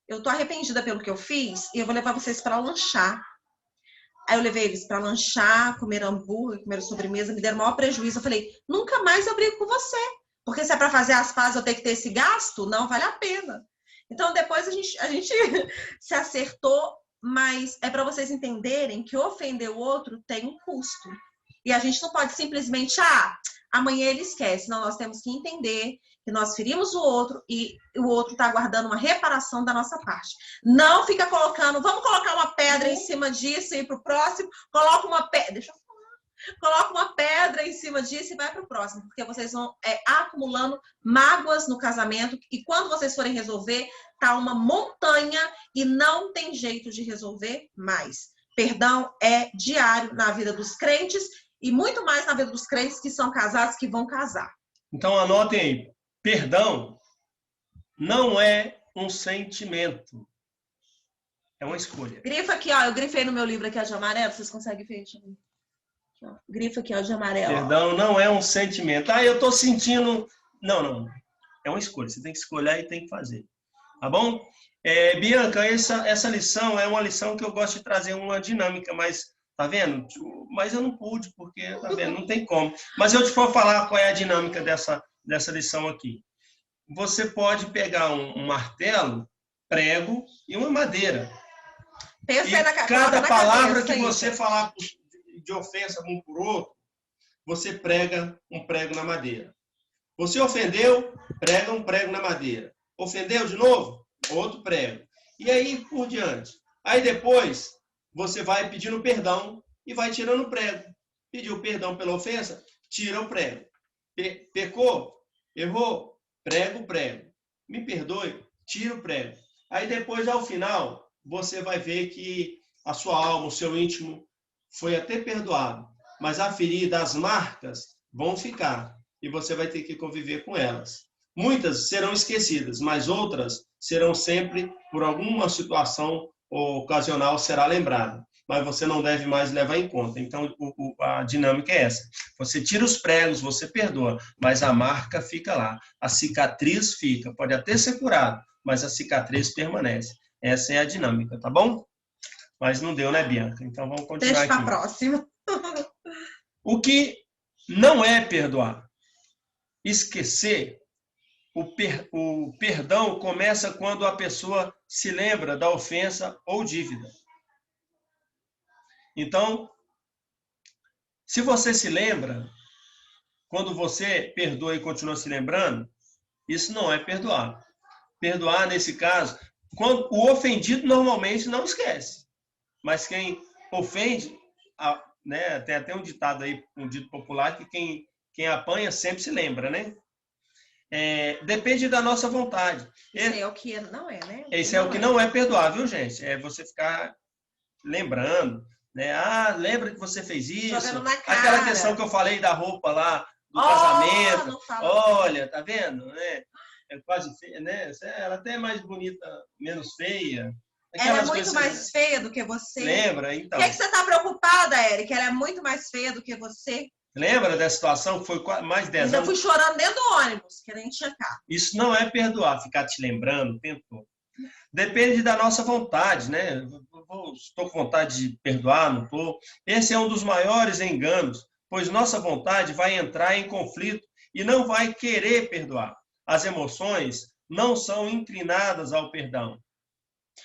eu tô arrependida pelo que eu fiz e eu vou levar vocês para lanchar. Aí eu levei eles para lanchar, comer hambúrguer, comer sobremesa, me deram o maior prejuízo. Eu falei, nunca mais eu brigo com você. Porque se é para fazer as pazes eu tenho que ter esse gasto, não vale a pena. Então depois a gente se acertou, mas é para vocês entenderem que ofender o outro tem um custo. E a gente não pode simplesmente, amanhã ele esquece. Não, nós temos que entender que nós ferimos o outro e o outro está aguardando uma reparação da nossa parte. Não fica colocando, vamos colocar uma pedra em cima disso e ir para o próximo, coloca uma pedra, deixa eu falar, coloca uma pedra em cima disso e vai para o próximo, porque vocês vão acumulando mágoas no casamento e quando vocês forem resolver, tá uma montanha e não tem jeito de resolver mais. Perdão é diário na vida dos crentes e muito mais na vida dos crentes que são casados, que vão casar. Então anotem aí. Perdão não é um sentimento. É uma escolha. Grifa aqui, ó. Eu grifei no meu livro aqui, ó, de amarelo. Vocês conseguem ver? Aqui, ó. Grifa aqui, ó, de amarelo. Perdão não é um sentimento. Eu tô sentindo... Não. É uma escolha. Você tem que escolher e tem que fazer. Tá bom? Bianca, essa lição é uma lição que eu gosto de trazer uma dinâmica, mas... Tá vendo? Mas eu não pude, porque, tá vendo? Não tem como. Mas eu te vou falar qual é a dinâmica dessa lição aqui. Você pode pegar um martelo, prego e uma madeira. Pensa na cada palavra que você falar de ofensa um por outro, você prega um prego na madeira. Você ofendeu, prega um prego na madeira. Ofendeu de novo? Outro prego. E aí por diante. Aí depois você vai pedindo perdão e vai tirando o prego. Pediu perdão pela ofensa, tira o prego. Pecou? Errou? Prega o prego. Me perdoe? Tira o prego. Aí depois, ao final, você vai ver que a sua alma, o seu íntimo, foi até perdoado. Mas a ferida, as marcas, vão ficar. E você vai ter que conviver com elas. Muitas serão esquecidas, mas outras serão sempre, por alguma situação ocasional, será lembrada. Mas você não deve mais levar em conta. Então, a dinâmica é essa. Você tira os pregos, você perdoa, mas a marca fica lá. A cicatriz fica. Pode até ser curado, mas a cicatriz permanece. Essa é a dinâmica, tá bom? Mas não deu, né, Bianca? Então, vamos continuar aqui. Deixa para a próxima. O que não é perdoar? Esquecer. O perdão começa quando a pessoa se lembra da ofensa ou dívida. Então, se você se lembra, quando você perdoa e continua se lembrando, isso não é perdoar. Perdoar, nesse caso, quando o ofendido normalmente não esquece. Mas quem ofende, né, tem até um ditado aí, um dito popular, que quem apanha sempre se lembra, né? Depende da nossa vontade. Isso é o que não é, né? Esse é o que não é perdoar, viu, gente? É você ficar lembrando, né? Lembra que você fez isso? Jogando na cara. Aquela questão que eu falei da roupa lá, do casamento. Olha, tá vendo? É quase feia, né? Ela até é mais bonita, menos feia. Ela é muito mais feia do que você. Lembra? Então. Por que você está preocupada, Érica? Ela é muito mais feia do que você. Lembra dessa situação que foi mais 10 anos? Eu fui chorando dentro do ônibus, querendo checar. Isso não é perdoar, ficar te lembrando o tempo todo. Depende da nossa vontade, né? Estou com vontade de perdoar, não estou. Esse é um dos maiores enganos, pois nossa vontade vai entrar em conflito e não vai querer perdoar. As emoções não são inclinadas ao perdão.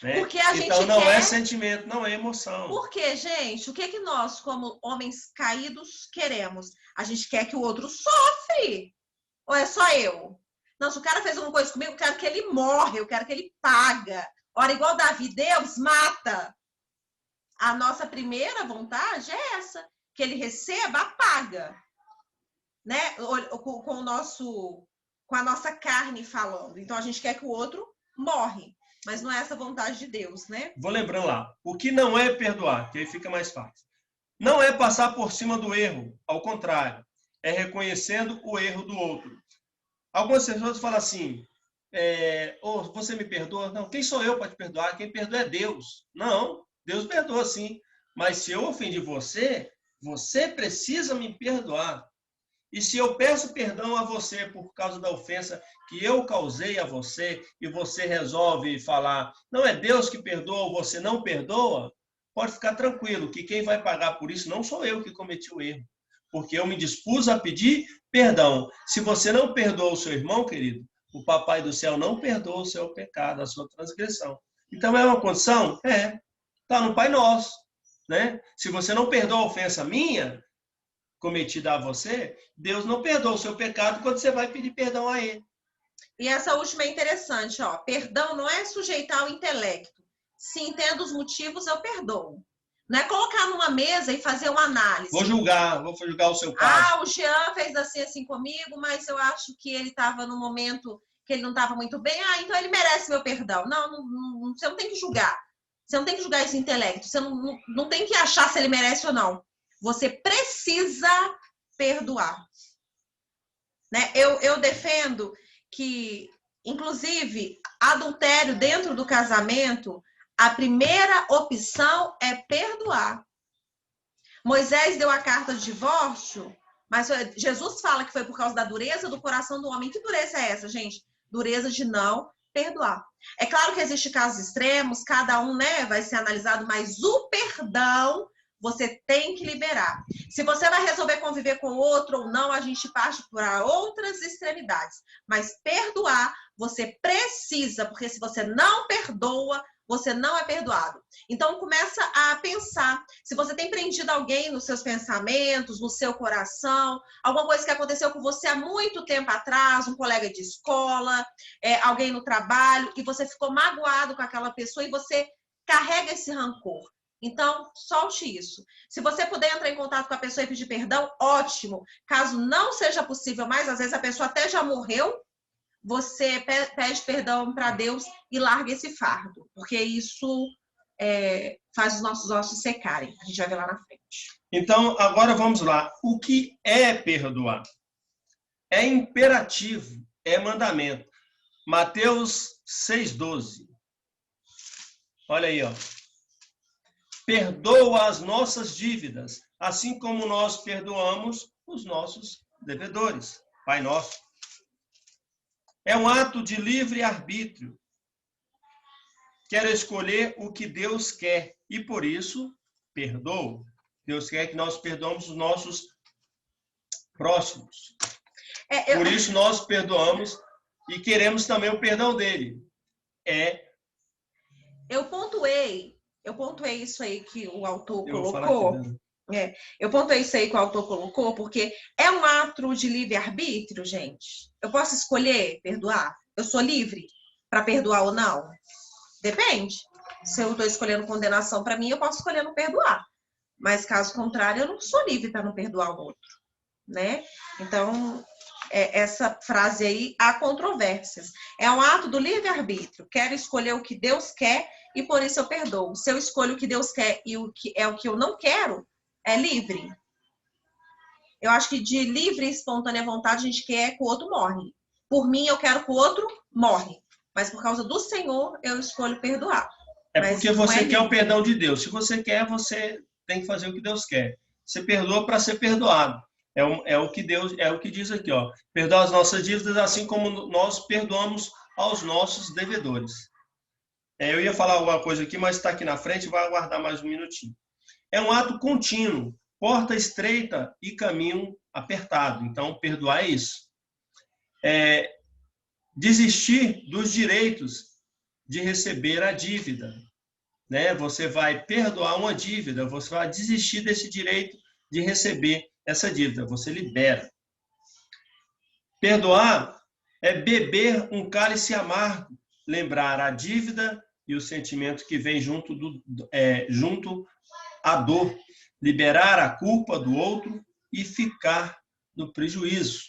Né? Porque a gente então não é sentimento, não é emoção. Porque, gente, o que nós, como homens caídos, queremos? A gente quer que o outro sofre. Ou é só eu? Não, se o cara fez alguma coisa comigo, eu quero que ele morra, eu quero que ele paga. Ora, igual Davi, Deus mata. A nossa primeira vontade é essa, que ele receba a paga. Né? Com a nossa carne falando. Então, a gente quer que o outro morre. Mas não é essa vontade de Deus, né? Vou lembrando lá. O que não é perdoar, que aí fica mais fácil. Não é passar por cima do erro. Ao contrário. É reconhecendo o erro do outro. Algumas pessoas falam assim, você me perdoa? Não, quem sou eu para te perdoar? Quem perdoa é Deus. Não, Deus perdoa sim. Mas se eu ofendi você, você precisa me perdoar. E se eu peço perdão a você por causa da ofensa que eu causei a você, e você resolve falar, não é Deus que perdoa ou você não perdoa, pode ficar tranquilo, que quem vai pagar por isso não sou eu que cometi o erro. Porque eu me dispus a pedir perdão. Se você não perdoa o seu irmão, querido, o Papai do Céu não perdoa o seu pecado, a sua transgressão. Então é uma condição? É. Está no Pai Nosso. Né? Se você não perdoa a ofensa minha, cometida a você, Deus não perdoa o seu pecado quando você vai pedir perdão a ele. E essa última é interessante, ó. Perdão não é sujeitar o intelecto. Se entendo os motivos, eu perdoo. Não é colocar numa mesa e fazer uma análise. Vou julgar o seu caso. O Jean fez assim comigo, mas eu acho que ele estava num momento que ele não estava muito bem. Então ele merece meu perdão. Não, você não tem que julgar. Você não tem que julgar esse intelecto. Você não tem que achar se ele merece ou não. Você precisa perdoar. Né? Eu defendo que, inclusive, adultério dentro do casamento, a primeira opção é perdoar. Moisés deu a carta de divórcio, mas Jesus fala que foi por causa da dureza do coração do homem. Que dureza é essa, gente? Dureza de não perdoar. É claro que existem casos extremos, cada um, né, vai ser analisado, mas o perdão você tem que liberar. Se você vai resolver conviver com outro ou não, a gente parte para outras extremidades. Mas perdoar, você precisa, porque se você não perdoa, você não é perdoado. Então, começa a pensar. Se você tem prendido alguém nos seus pensamentos, no seu coração, alguma coisa que aconteceu com você há muito tempo atrás, um colega de escola, alguém no trabalho, e você ficou magoado com aquela pessoa e você carrega esse rancor. Então, solte isso. Se você puder entrar em contato com a pessoa e pedir perdão, ótimo. Caso não seja possível mais, às vezes a pessoa até já morreu, você pede perdão para Deus e larga esse fardo, porque isso faz os nossos ossos secarem. A gente vai ver lá na frente. Então, agora vamos lá. O que é perdoar? É imperativo, é mandamento. Mateus 6,12. Olha aí, ó. Perdoa as nossas dívidas, assim como nós perdoamos os nossos devedores. Pai Nosso. É um ato de livre arbítrio. Quero escolher o que Deus quer e, por isso, perdoo. Deus quer que nós perdoamos os nossos próximos. Por isso, nós perdoamos e queremos também o perdão dele. Eu pontuei isso aí que o autor colocou. Eu pontuei isso aí que o autor colocou, porque é um ato de livre-arbítrio, gente. Eu posso escolher perdoar? Eu sou livre para perdoar ou não? Depende. Se eu estou escolhendo condenação para mim, eu posso escolher não perdoar. Mas, caso contrário, eu não sou livre para não perdoar o outro. Né? Então, essa frase aí, há controvérsias. É um ato do livre-arbítrio. Quero escolher o que Deus quer e por isso eu perdoo. Se eu escolho o que Deus quer e o que eu não quero, é livre. Eu acho que de livre e espontânea vontade a gente quer que o outro morre. Por mim, eu quero que o outro morre. Mas por causa do Senhor, eu escolho perdoar. Porque você quer o perdão de Deus. Se você quer, você tem que fazer o que Deus quer. Você perdoa para ser perdoado. É o que Deus, é o que diz aqui, ó. Perdoa as nossas dívidas assim como nós perdoamos aos nossos devedores. Eu ia falar alguma coisa aqui, mas está aqui na frente, vai aguardar mais um minutinho. É um ato contínuo, porta estreita e caminho apertado. Então, perdoar é isso. Desistir dos direitos de receber a dívida. Né? Você vai perdoar uma dívida, você vai desistir desse direito de receber essa dívida. Você libera. Perdoar é beber um cálice amargo, lembrar a dívida e o sentimento que vem junto à dor, liberar a culpa do outro e ficar no prejuízo.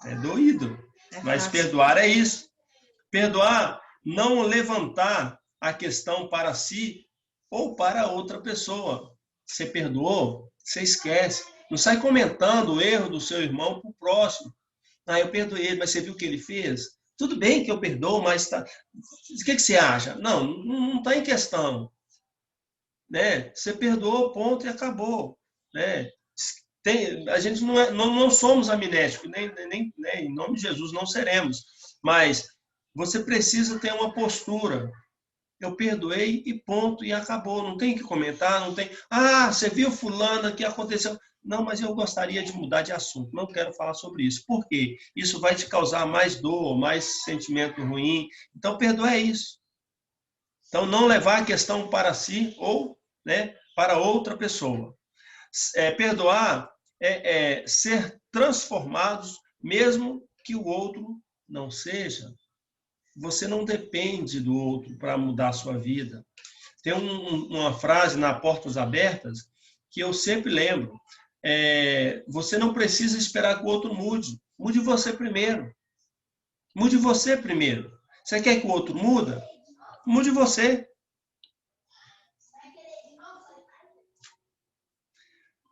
É doído, mas perdoar é isso. Perdoar, não levantar a questão para si ou para outra pessoa. Você perdoou, você esquece. Não sai comentando o erro do seu irmão para o próximo. Eu perdoei ele, mas você viu o que ele fez? Tudo bem que eu perdoo, mas tá... o que você acha? Não está em questão. Né? Você perdoou, ponto, e acabou. Né? A gente não somos amnéticos, nem em nome de Jesus não seremos. Mas você precisa ter uma postura. Eu perdoei e ponto, e acabou. Não tem que comentar, não tem... Ah, você viu fulano que aconteceu... Não, mas eu gostaria de mudar de assunto. Não quero falar sobre isso. Por quê? Isso vai te causar mais dor, mais sentimento ruim. Então, perdoar é isso. Então, não levar a questão para si ou, né, para outra pessoa. Perdoar é ser transformados, mesmo que o outro não seja. Você não depende do outro para mudar a sua vida. Tem uma frase na Portas Abertas que eu sempre lembro. Você não precisa esperar que o outro mude. Mude você primeiro. Mude você primeiro. Você quer que o outro muda? Mude você.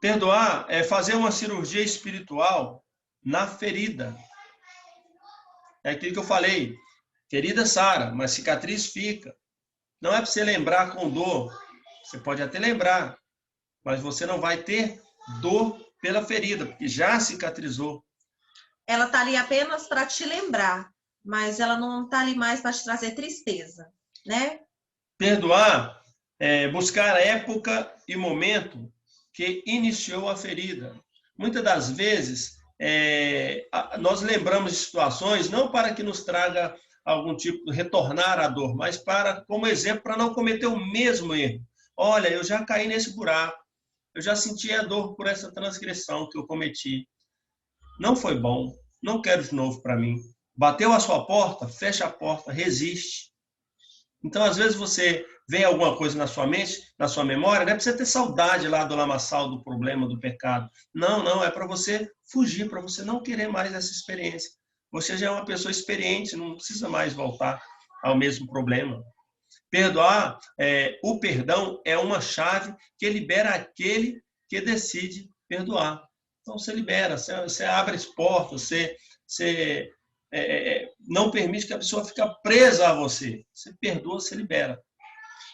Perdoar é fazer uma cirurgia espiritual na ferida. É aquilo que eu falei. Ferida sara, mas cicatriz fica. Não é para você lembrar com dor. Você pode até lembrar, mas você não vai ter dor pela ferida, porque já cicatrizou. Ela está ali apenas para te lembrar, mas ela não está ali mais para te trazer tristeza, né? Perdoar é buscar a época e momento que iniciou a ferida. Muitas das vezes, nós lembramos de situações não para que nos traga algum tipo de retornar à dor, mas como exemplo, para não cometer o mesmo erro. Olha, eu já caí nesse buraco, eu já senti a dor por essa transgressão que eu cometi. Não foi bom, não quero de novo para mim. Bateu a sua porta, fecha a porta, resiste. Então, às vezes, você vê alguma coisa na sua mente, na sua memória, não é para você ter saudade lá do lamaçal, do problema, do pecado. Não, é para você fugir, para você não querer mais essa experiência. Você já é uma pessoa experiente, não precisa mais voltar ao mesmo problema. Perdoar, o perdão é uma chave que libera aquele que decide perdoar. Então, você libera, você abre as portas, você não permite que a pessoa fique presa a você. Você perdoa, você libera.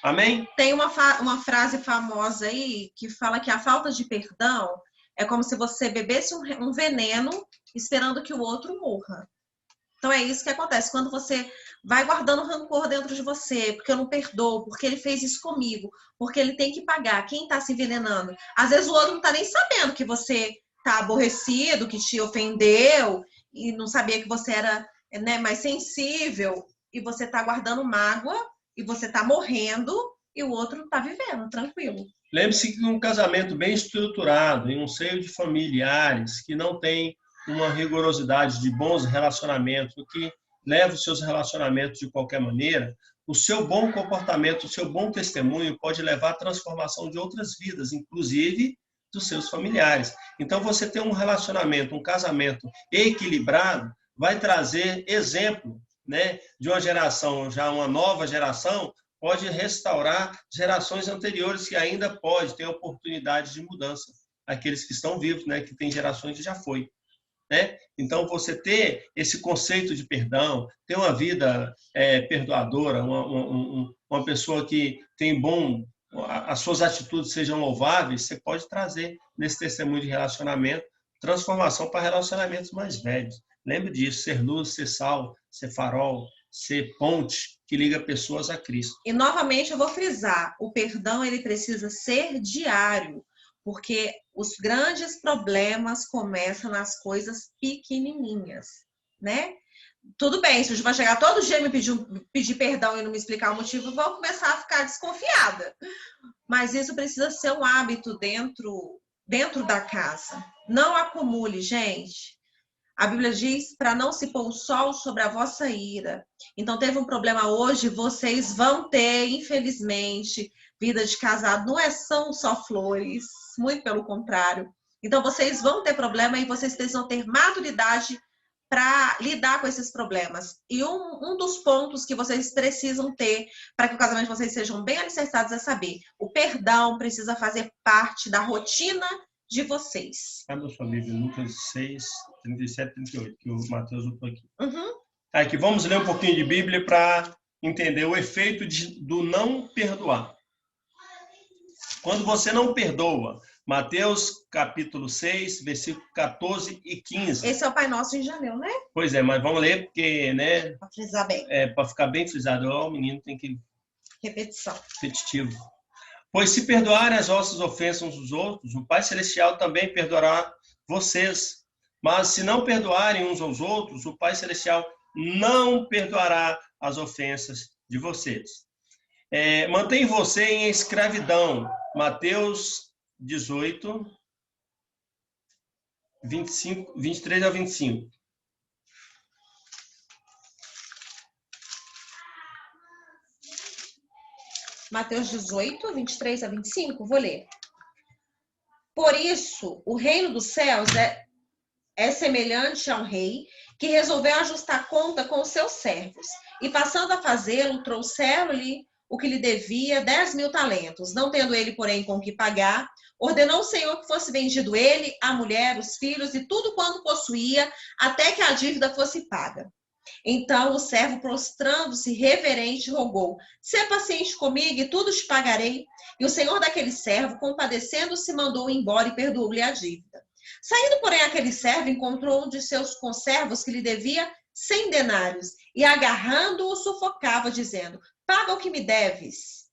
Amém? Tem uma frase famosa aí que fala que a falta de perdão é como se você bebesse um veneno esperando que o outro morra. Então é isso que acontece. Quando você vai guardando rancor dentro de você, porque eu não perdoo, porque ele fez isso comigo, porque ele tem que pagar, quem está se envenenando? Às vezes o outro não está nem sabendo que você está aborrecido, que te ofendeu, e não sabia que você era, né, mais sensível, e você está guardando mágoa, e você está morrendo, e o outro está vivendo, tranquilo. Lembre-se que um casamento bem estruturado, em um seio de familiares, que não tem uma rigorosidade de bons relacionamentos, o que leva os seus relacionamentos de qualquer maneira, o seu bom comportamento, o seu bom testemunho pode levar à transformação de outras vidas, inclusive dos seus familiares. Então, você ter um relacionamento, um casamento equilibrado, vai trazer exemplo, né, de uma geração, já uma nova geração, pode restaurar gerações anteriores que ainda pode ter oportunidade de mudança. Aqueles que estão vivos, né, que tem gerações que já foi. Né? Então, você ter esse conceito de perdão, ter uma vida perdoadora, uma pessoa que tem as suas atitudes sejam louváveis, você pode trazer nesse testemunho de relacionamento transformação para relacionamentos mais velhos. Lembre disso, ser luz, ser sal, ser farol, ser ponte que liga pessoas a Cristo. E, novamente, eu vou frisar, o perdão ele precisa ser diário, porque os grandes problemas começam nas coisas pequenininhas, né? Tudo bem, se eu vai chegar todo dia e me pedir perdão e não me explicar o motivo, eu vou começar a ficar desconfiada. Mas isso precisa ser um hábito dentro da casa. Não acumule, gente. A Bíblia diz para não se pôr o sol sobre a vossa ira. Então, teve um problema hoje, vocês vão ter, infelizmente, vida de casado. Não são só flores, muito pelo contrário. Então, vocês vão ter problema e vocês precisam ter maturidade para lidar com esses problemas. E um dos pontos que vocês precisam ter para que o casamento de vocês sejam bem alicerçados é saber, o perdão precisa fazer parte da rotina de vocês. Abra sua Bíblia, Lucas 6, 37, 38, que o Mateus botou aqui. Uhum. Aqui, vamos ler um pouquinho de Bíblia para entender o efeito do não perdoar. Quando você não perdoa, Mateus, capítulo 6, versículo 14 e 15. Esse é o Pai Nosso em janeiro, né? Pois é, mas vamos ler porque, né? Para frisar bem. Para ficar bem frisado. O menino tem que... Repetição. Repetitivo. Pois se perdoarem as vossas ofensas uns aos outros, o Pai Celestial também perdoará vocês. Mas se não perdoarem uns aos outros, o Pai Celestial não perdoará as ofensas de vocês. Mantém você em escravidão. Mateus 18, 23 a 25. Mateus 18, 23 a 25, vou ler. Por isso, o reino dos céus é semelhante a um rei que resolveu ajustar conta com os seus servos. E passando a fazê-lo, trouxeram-lhe o que lhe devia 10.000 talentos. Não tendo ele, porém, com que pagar, ordenou o Senhor que fosse vendido ele, a mulher, os filhos e tudo quanto possuía, até que a dívida fosse paga. Então o servo, prostrando-se reverente, rogou: "Sê paciente comigo e tudo te pagarei." E o senhor daquele servo, compadecendo-se, mandou-o embora e perdoou-lhe a dívida. Saindo, porém, aquele servo encontrou um de seus conservos que lhe devia 100 denários e, agarrando-o, sufocava, dizendo: "Paga o que me deves."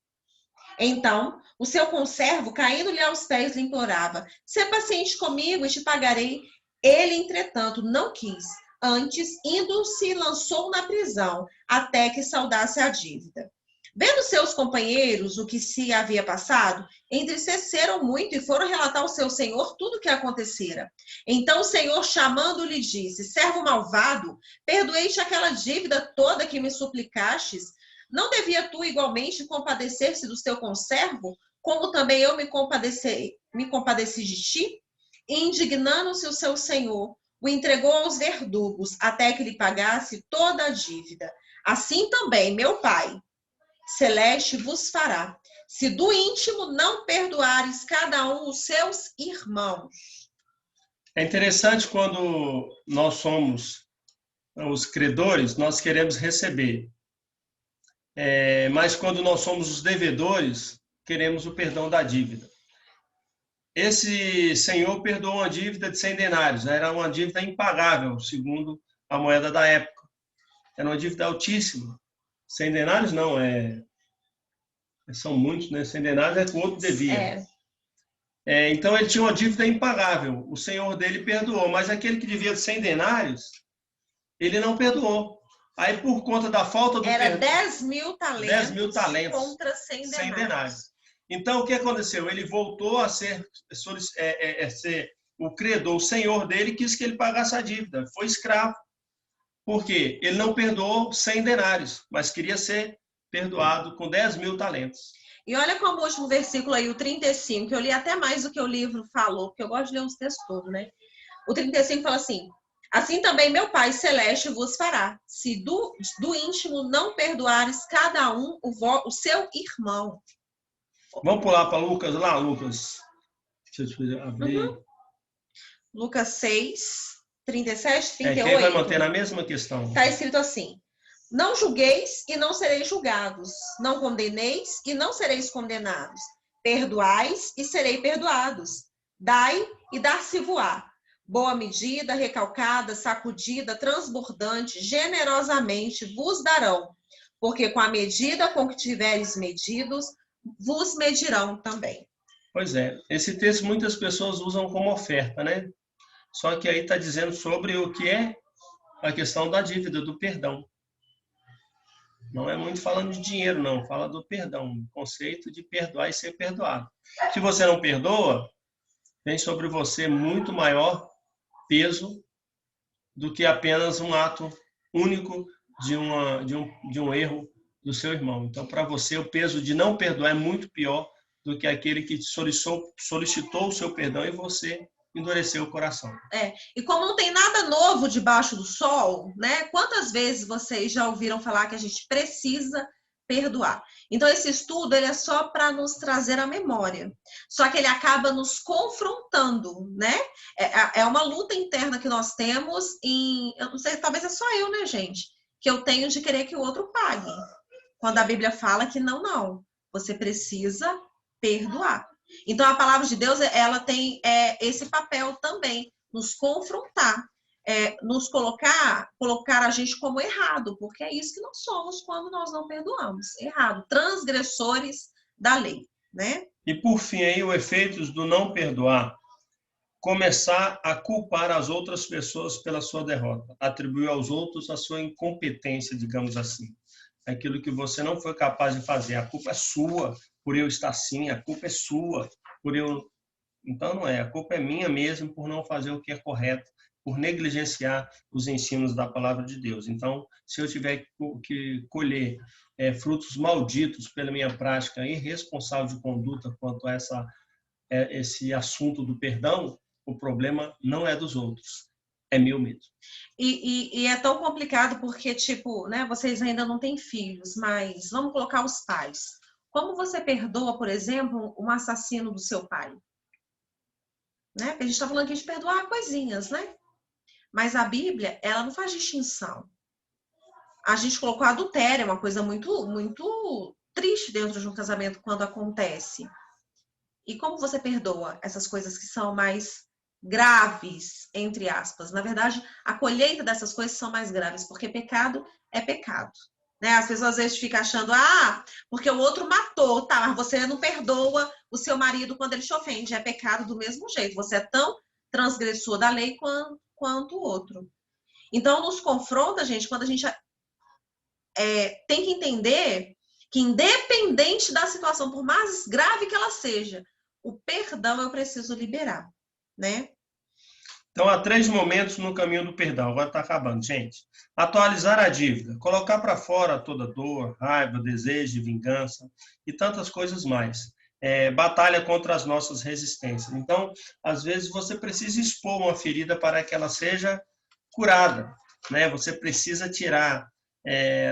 Então o seu conservo, caindo-lhe aos pés, lhe implorava: "Sê paciente comigo e te pagarei." Ele, entretanto, não quis. Antes, indo-se, lançou na prisão, até que saldasse a dívida. Vendo seus companheiros o que se havia passado, entristeceram muito e foram relatar ao seu senhor tudo o que acontecera. Então o senhor, chamando-lhe, disse: "Servo malvado, perdoei-te aquela dívida toda que me suplicastes. Não devia tu igualmente compadecer-se do teu conservo, como também eu me compadeci de ti?" E, indignando-se o seu senhor, o entregou aos verdugos, até que lhe pagasse toda a dívida. Assim também meu Pai Celeste vos fará, se do íntimo não perdoares cada um os seus irmãos. É interessante quando nós somos os credores, nós queremos receber. Mas quando nós somos os devedores, queremos o perdão da dívida. Esse senhor perdoou uma dívida de 100 denários, né? Era uma dívida impagável, segundo a moeda da época. Era uma dívida altíssima. 100 denários não, são muitos, né? 100 denários é que o outro devia. Então ele tinha uma dívida impagável. O senhor dele perdoou, mas aquele que devia 100 denários, ele não perdoou. Aí, por conta da falta do perdão... Era 10.000 talentos, 10.000 talentos contra 100 denários. Então, o que aconteceu? Ele voltou a ser o credor, o senhor dele quis que ele pagasse a dívida. Foi escravo. Por quê? Ele não perdoou 100 denários, mas queria ser perdoado com 10.000 talentos. E olha como o último versículo aí, o 35, que eu li até mais do que o livro falou, porque eu gosto de ler os textos todos, né? O 35 fala assim: "Assim também meu Pai Celeste vos fará, se do íntimo não perdoares cada um o seu irmão." Vamos pular para Lucas lá, Lucas. Deixa eu abrir. Lucas 6, 37, 38. Quem vai manter na mesma questão? Está escrito assim: "Não julgueis e não sereis julgados. Não condeneis e não sereis condenados. Perdoais e serei perdoados. Dai e dar-se-vos-á. Boa medida, recalcada, sacudida, transbordante, generosamente vos darão. Porque com a medida com que tiveres medidos, vos medirão também." Pois é, esse texto muitas pessoas usam como oferta, né? Só que aí está dizendo sobre o que é a questão da dívida, do perdão. Não é muito falando de dinheiro, não. Fala do perdão, o conceito de perdoar e ser perdoado. Se você não perdoa, vem sobre você muito maior peso do que apenas um ato único de um erro do seu irmão. Então, para você, o peso de não perdoar é muito pior do que aquele que solicitou o seu perdão e você endureceu o coração. E como não tem nada novo debaixo do sol, né? Quantas vezes vocês já ouviram falar que a gente precisa perdoar? Então, esse estudo ele é só para nos trazer a memória. Só que ele acaba nos confrontando, né? É uma luta interna que nós temos eu não sei, talvez é só eu, né, gente? Que eu tenho de querer que o outro pague. Quando a Bíblia fala que não. Você precisa perdoar. Então, a palavra de Deus, ela tem esse papel também, nos confrontar, nos colocar a gente como errado, porque é isso que nós somos quando nós não perdoamos. Errado, transgressores da lei, né? E por fim, aí, o efeito do não perdoar, começar a culpar as outras pessoas pela sua derrota, atribuir aos outros a sua incompetência, digamos assim. Aquilo que você não foi capaz de fazer, a culpa é sua por eu estar assim, a culpa é sua por eu... Então não é, a culpa é minha mesmo por não fazer o que é correto, por negligenciar os ensinos da palavra de Deus. Então, se eu tiver que colher frutos malditos pela minha prática irresponsável de conduta quanto a esse assunto do perdão, o problema não é dos outros, é meu mesmo. E é tão complicado porque, tipo, né, vocês ainda não têm filhos, mas vamos colocar os pais. Como você perdoa, por exemplo, um assassino do seu pai? Né? Porque a gente está falando aqui de perdoar coisinhas, né? Mas a Bíblia, ela não faz distinção. A gente colocou adultério, é uma coisa muito, muito triste dentro de um casamento quando acontece. E como você perdoa essas coisas que são mais graves, entre aspas? Na verdade, a colheita dessas coisas são mais graves, porque pecado é pecado. Né? As pessoas às vezes ficam achando, porque o outro matou, tá, mas você não perdoa o seu marido quando ele te ofende. É pecado do mesmo jeito. Você é tão transgressor da lei quanto o outro. Então, nos confronta, gente, quando a gente tem que entender que, independente da situação, por mais grave que ela seja, o perdão eu preciso liberar, né? Então, há 3 momentos no caminho do perdão. Agora está acabando, gente. Atualizar a dívida, colocar para fora toda dor, raiva, desejo de vingança e tantas coisas mais. Batalha contra as nossas resistências. Então, às vezes, você precisa expor uma ferida para que ela seja curada, né? Você precisa tirar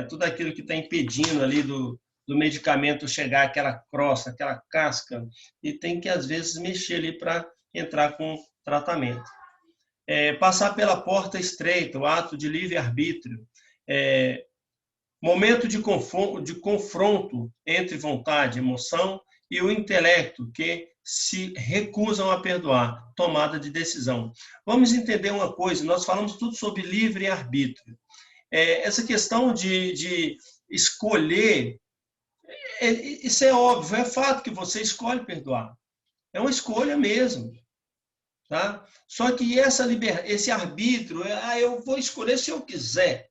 tudo aquilo que está impedindo ali do medicamento chegar àquela crosta, aquela casca, e tem que, às vezes, mexer ali para entrar com tratamento. Passar pela porta estreita, o ato de livre-arbítrio, momento de confronto entre vontade, emoção e o intelecto, que se recusam a perdoar, tomada de decisão. Vamos entender uma coisa, nós falamos tudo sobre livre-arbítrio. Essa questão de escolher, isso é óbvio, é fato que você escolhe perdoar. É uma escolha mesmo. Tá? Só que esse arbítrio, eu vou escolher se eu quiser.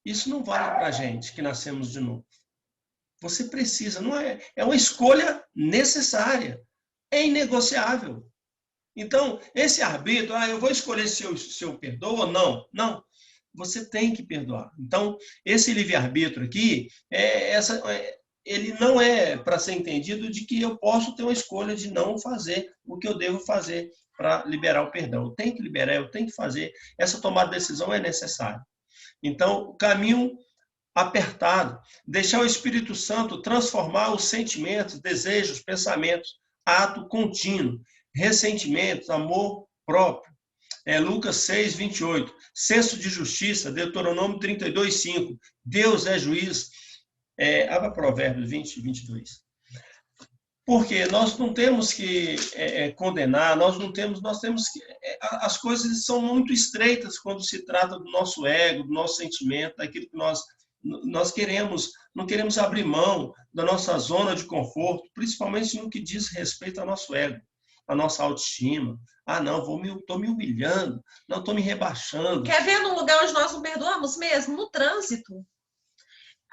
Isso não vale para a gente que nascemos de novo. Você precisa, não é uma escolha necessária, é inegociável. Então, esse arbítrio, eu vou escolher se eu perdoo ou não. Não, você tem que perdoar. Então, esse livre-arbítrio aqui, ele não é para ser entendido de que eu posso ter uma escolha de não fazer o que eu devo fazer para liberar o perdão. Eu tenho que liberar, eu tenho que fazer. Essa tomada de decisão é necessária. Então, o caminho apertado, deixar o Espírito Santo transformar os sentimentos, desejos, pensamentos, ato contínuo, ressentimentos, amor próprio. Lucas 6, 28. Senso de justiça, Deuteronômio 32, 5. Deus é juiz. Abra Provérbios 20, 22. Porque nós não temos que condenar, nós temos que... as coisas são muito estreitas quando se trata do nosso ego, do nosso sentimento, daquilo que nós queremos, não queremos abrir mão da nossa zona de conforto, principalmente no que diz respeito ao nosso ego, à nossa autoestima. Não, estou me humilhando, não estou me rebaixando. Quer ver num lugar onde nós não perdoamos mesmo? No trânsito.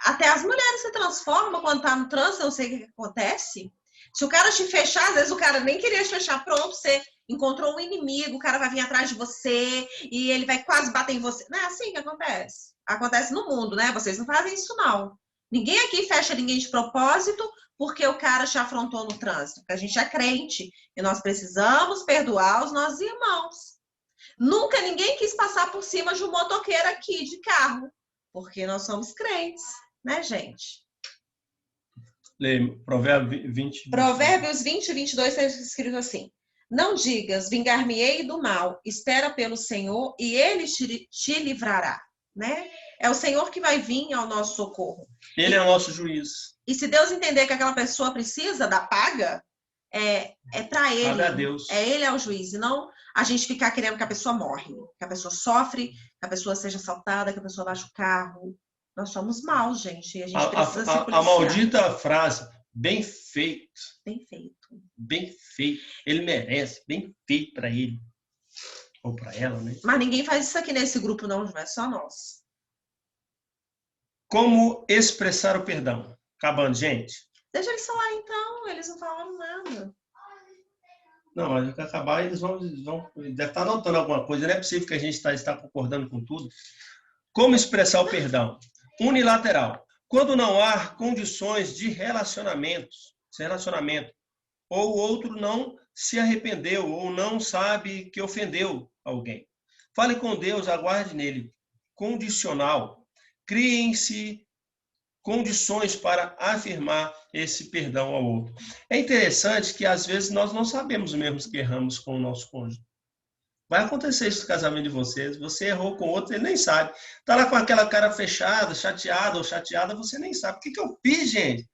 Até as mulheres se transformam quando está no trânsito, eu não sei o que acontece. Se o cara te fechar, às vezes o cara nem queria te fechar, pronto, você encontrou um inimigo, o cara vai vir atrás de você e ele vai quase bater em você. Não é assim que acontece. Acontece no mundo, né? Vocês não fazem isso, não. Ninguém aqui fecha ninguém de propósito porque o cara te afrontou no trânsito. Porque a gente é crente e nós precisamos perdoar os nossos irmãos. Nunca ninguém quis passar por cima de um motoqueiro aqui de carro, porque nós somos crentes, né, gente? Leia, Provérbios 20. Provérbios 20, 22 está escrito assim: não digas, vingar-me-ei do mal, espera pelo Senhor e ele te livrará, né? É o Senhor que vai vir ao nosso socorro. Ele é o nosso juiz. E se Deus entender que aquela pessoa precisa da paga, é para ele. Cabe a Deus. Ele é o juiz, e não a gente ficar querendo que a pessoa morre, que a pessoa sofre, que a pessoa seja assaltada, que a pessoa baixe o carro. Nós somos maus, gente, e a gente precisa se policiar. A maldita frase, bem feito. Bem feito. Bem feito. Ele merece, bem feito para ele. Ou para ela, né? Mas ninguém faz isso aqui nesse grupo, não, é só nós. Como expressar o perdão? Acabando, gente. Deixa eles falar, então. Eles não falaram nada. Não, mas vai acabar, eles vão deve estar anotando alguma coisa. Não é possível que a gente está concordando com tudo. Como expressar o perdão? Unilateral. Quando não há condições de relacionamento, ou o outro não se arrependeu, ou não sabe que ofendeu alguém. Fale com Deus, aguarde nele. Condicional. Criem-se condições para afirmar esse perdão ao outro. É interessante que, às vezes, nós não sabemos mesmo que erramos com o nosso cônjuge. Vai acontecer isso no casamento de vocês. Você errou com o outro, ele nem sabe. Está lá com aquela cara fechada, chateada ou chateada, você nem sabe. O que eu fiz, gente?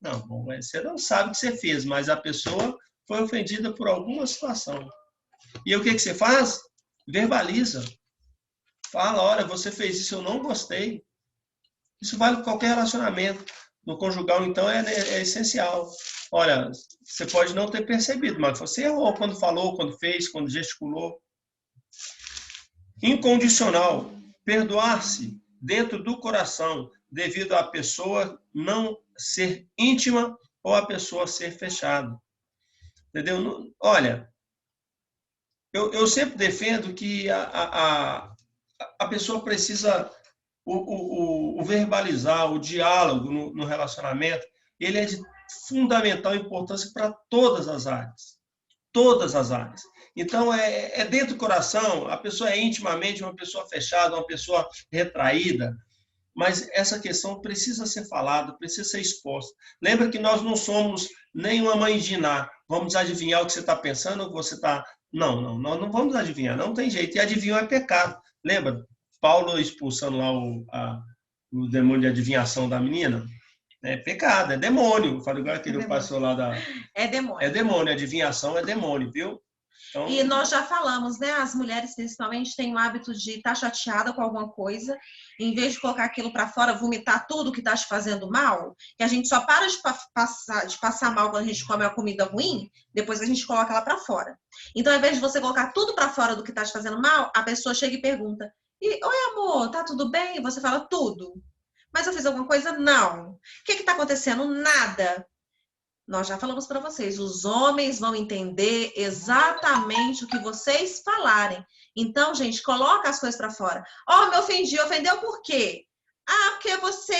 Não, bom, você não sabe o que você fez, mas a pessoa foi ofendida por alguma situação. E o que você faz? Verbaliza. Fala, olha, você fez isso, eu não gostei. Isso vale para qualquer relacionamento. No conjugal, então, é essencial. Olha, você pode não ter percebido, mas você errou quando falou, quando fez, quando gesticulou. Incondicional. Perdoar-se dentro do coração, devido à pessoa não ser íntima ou a pessoa ser fechada. Entendeu? Olha, eu sempre defendo que a pessoa precisa... O verbalizar, o diálogo no relacionamento, ele é de fundamental importância para todas as áreas. Todas as áreas. Então, é dentro do coração, a pessoa é intimamente uma pessoa fechada, uma pessoa retraída, mas essa questão precisa ser falada, precisa ser exposta. Lembra que nós não somos nem uma mãe de Iná. Vamos adivinhar o que você está pensando, o que você está... Não, nós não vamos adivinhar, não tem jeito. E adivinhar é pecado. Lembra? Paulo expulsando lá o demônio de adivinhação da menina, é pecado, é demônio. Falei igual aquele passou lá da... É demônio. É demônio, adivinhação é demônio, viu? Então... E nós já falamos, né? As mulheres, principalmente, têm o hábito de estar chateada com alguma coisa, em vez de colocar aquilo para fora, vomitar tudo que está te fazendo mal, que a gente só para de passar mal quando a gente come a comida ruim, depois a gente coloca ela para fora. Então, ao invés de você colocar tudo para fora do que está te fazendo mal, a pessoa chega e pergunta: oi, amor, tá tudo bem? Você fala tudo. Mas eu fiz alguma coisa? Não. O que está acontecendo? Nada. Nós já falamos para vocês, os homens vão entender exatamente o que vocês falarem. Então, gente, coloca as coisas para fora. Me ofendi. Ofendeu por quê? Porque você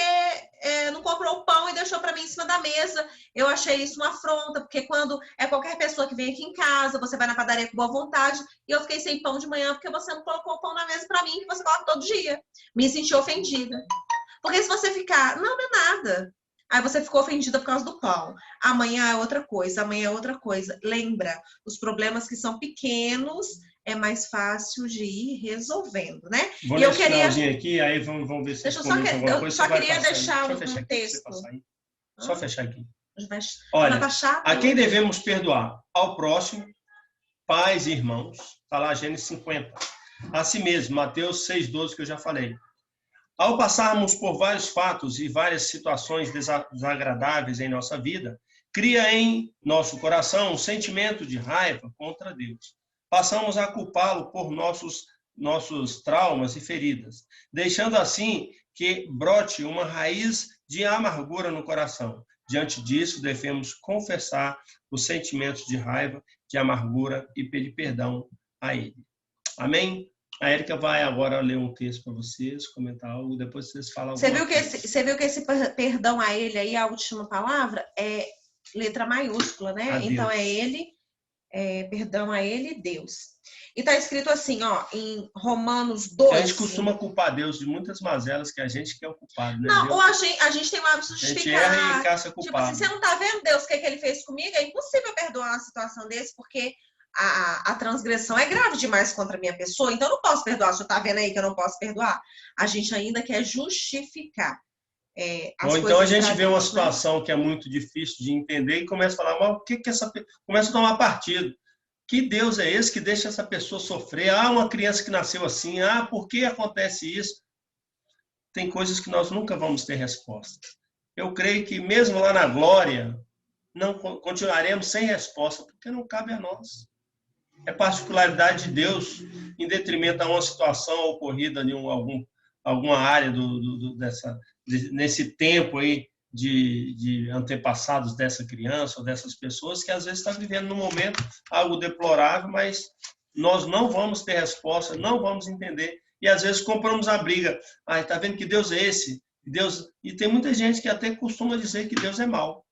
não comprou o pão e deixou para mim em cima da mesa. Eu achei isso uma afronta, porque quando é qualquer pessoa que vem aqui em casa, você vai na padaria com boa vontade, e eu fiquei sem pão de manhã porque você não colocou o pão na mesa para mim, que você coloca todo dia. Me senti ofendida. Porque se você ficar, não é nada. Aí você ficou ofendida por causa do pão. Amanhã é outra coisa, amanhã é outra coisa. Lembra, os problemas que são pequenos é mais fácil de ir resolvendo, né? Vou ler esse finalzinho aqui, aí vamos ver se deixa eu só queria deixar um texto. Só fechar aqui. Olha, a quem devemos perdoar? Ao próximo, pais e irmãos. Está lá Gênesis 50. A si mesmo, Mateus 6,12, que eu já falei. Ao passarmos por vários fatos e várias situações desagradáveis em nossa vida, cria em nosso coração um sentimento de raiva contra Deus. Passamos a culpá-lo por nossos traumas e feridas, deixando assim que brote uma raiz de amargura no coração. Diante disso, devemos confessar os sentimentos de raiva, de amargura e pedir perdão a Ele. Amém? A Érica vai agora ler um texto para vocês, comentar algo, depois vocês falam Você viu que esse perdão a Ele aí, a última palavra, é letra maiúscula, né? Então é Ele, perdão a Ele, Deus. E está escrito assim, em Romanos 12. A gente costuma culpar Deus de muitas mazelas que a gente que é o culpado, né? Não, ou a gente tem o hábito de justificar. A gente erra e caça culpado. Tipo assim, você não está vendo, Deus, o que ele fez comigo? É impossível perdoar uma situação desse, porque a transgressão é grave demais contra a minha pessoa, então eu não posso perdoar. Você está vendo aí que eu não posso perdoar? A gente ainda quer justificar. as Ou então coisas a gente vê uma Deus, situação, né, que é muito difícil de entender e começa a falar, mas o que essa pessoa... Começa a tomar partido. Que Deus é esse que deixa essa pessoa sofrer? Ah, uma criança que nasceu assim. Ah, por que acontece isso? Tem coisas que nós nunca vamos ter resposta. Eu creio que mesmo lá na glória, não continuaremos sem resposta, porque não cabe a nós. É particularidade de Deus, em detrimento a uma situação ocorrida em alguma área nesse tempo aí de antepassados dessa criança ou dessas pessoas, que às vezes está vivendo num momento algo deplorável, mas nós não vamos ter resposta, não vamos entender. E às vezes compramos a briga. Ah, está vendo que Deus é esse? Deus... E tem muita gente que até costuma dizer que Deus é mau,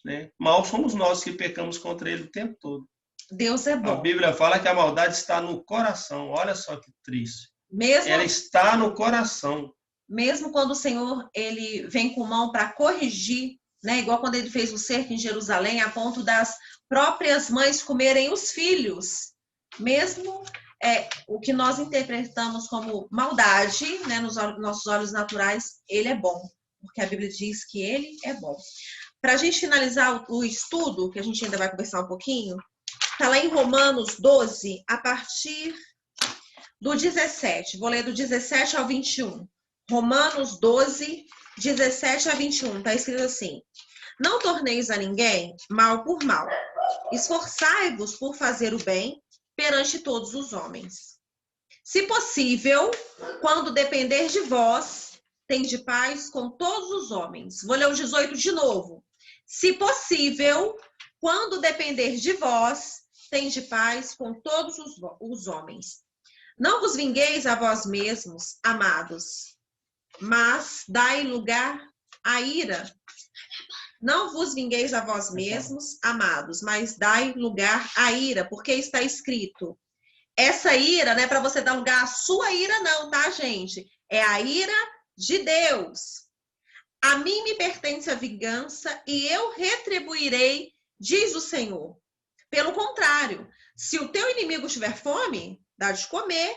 né? Mal somos nós que pecamos contra ele o tempo todo. Deus é bom. A Bíblia fala que a maldade está no coração. Olha só que triste. Mesmo, ela está no coração. Mesmo quando o Senhor ele vem com mão para corrigir, né? Igual quando ele fez o cerco em Jerusalém, a ponto das próprias mães comerem os filhos. Mesmo o que nós interpretamos como maldade, né, nos nossos olhos naturais, ele é bom, porque a Bíblia diz que ele é bom. Para a gente finalizar o estudo, que a gente ainda vai conversar um pouquinho, está lá em Romanos 12, a partir do 17. Vou ler do 17 ao 21. Romanos 12, 17 a 21. Está escrito assim: não torneis a ninguém mal por mal. Esforçai-vos por fazer o bem perante todos os homens. Se possível, quando depender de vós, tende paz com todos os homens. Vou ler o 18 de novo. Se possível, quando depender de vós, tende paz com todos os homens. Não vos vingueis a vós mesmos, amados, mas dai lugar à ira. Não vos vingueis a vós mesmos, amados, mas dai lugar à ira, porque está escrito. Essa ira não é para você dar lugar à sua ira, não, tá, gente? É a ira de Deus. A mim me pertence a vingança e eu retribuirei, diz o Senhor. Pelo contrário, se o teu inimigo tiver fome, dá de comer.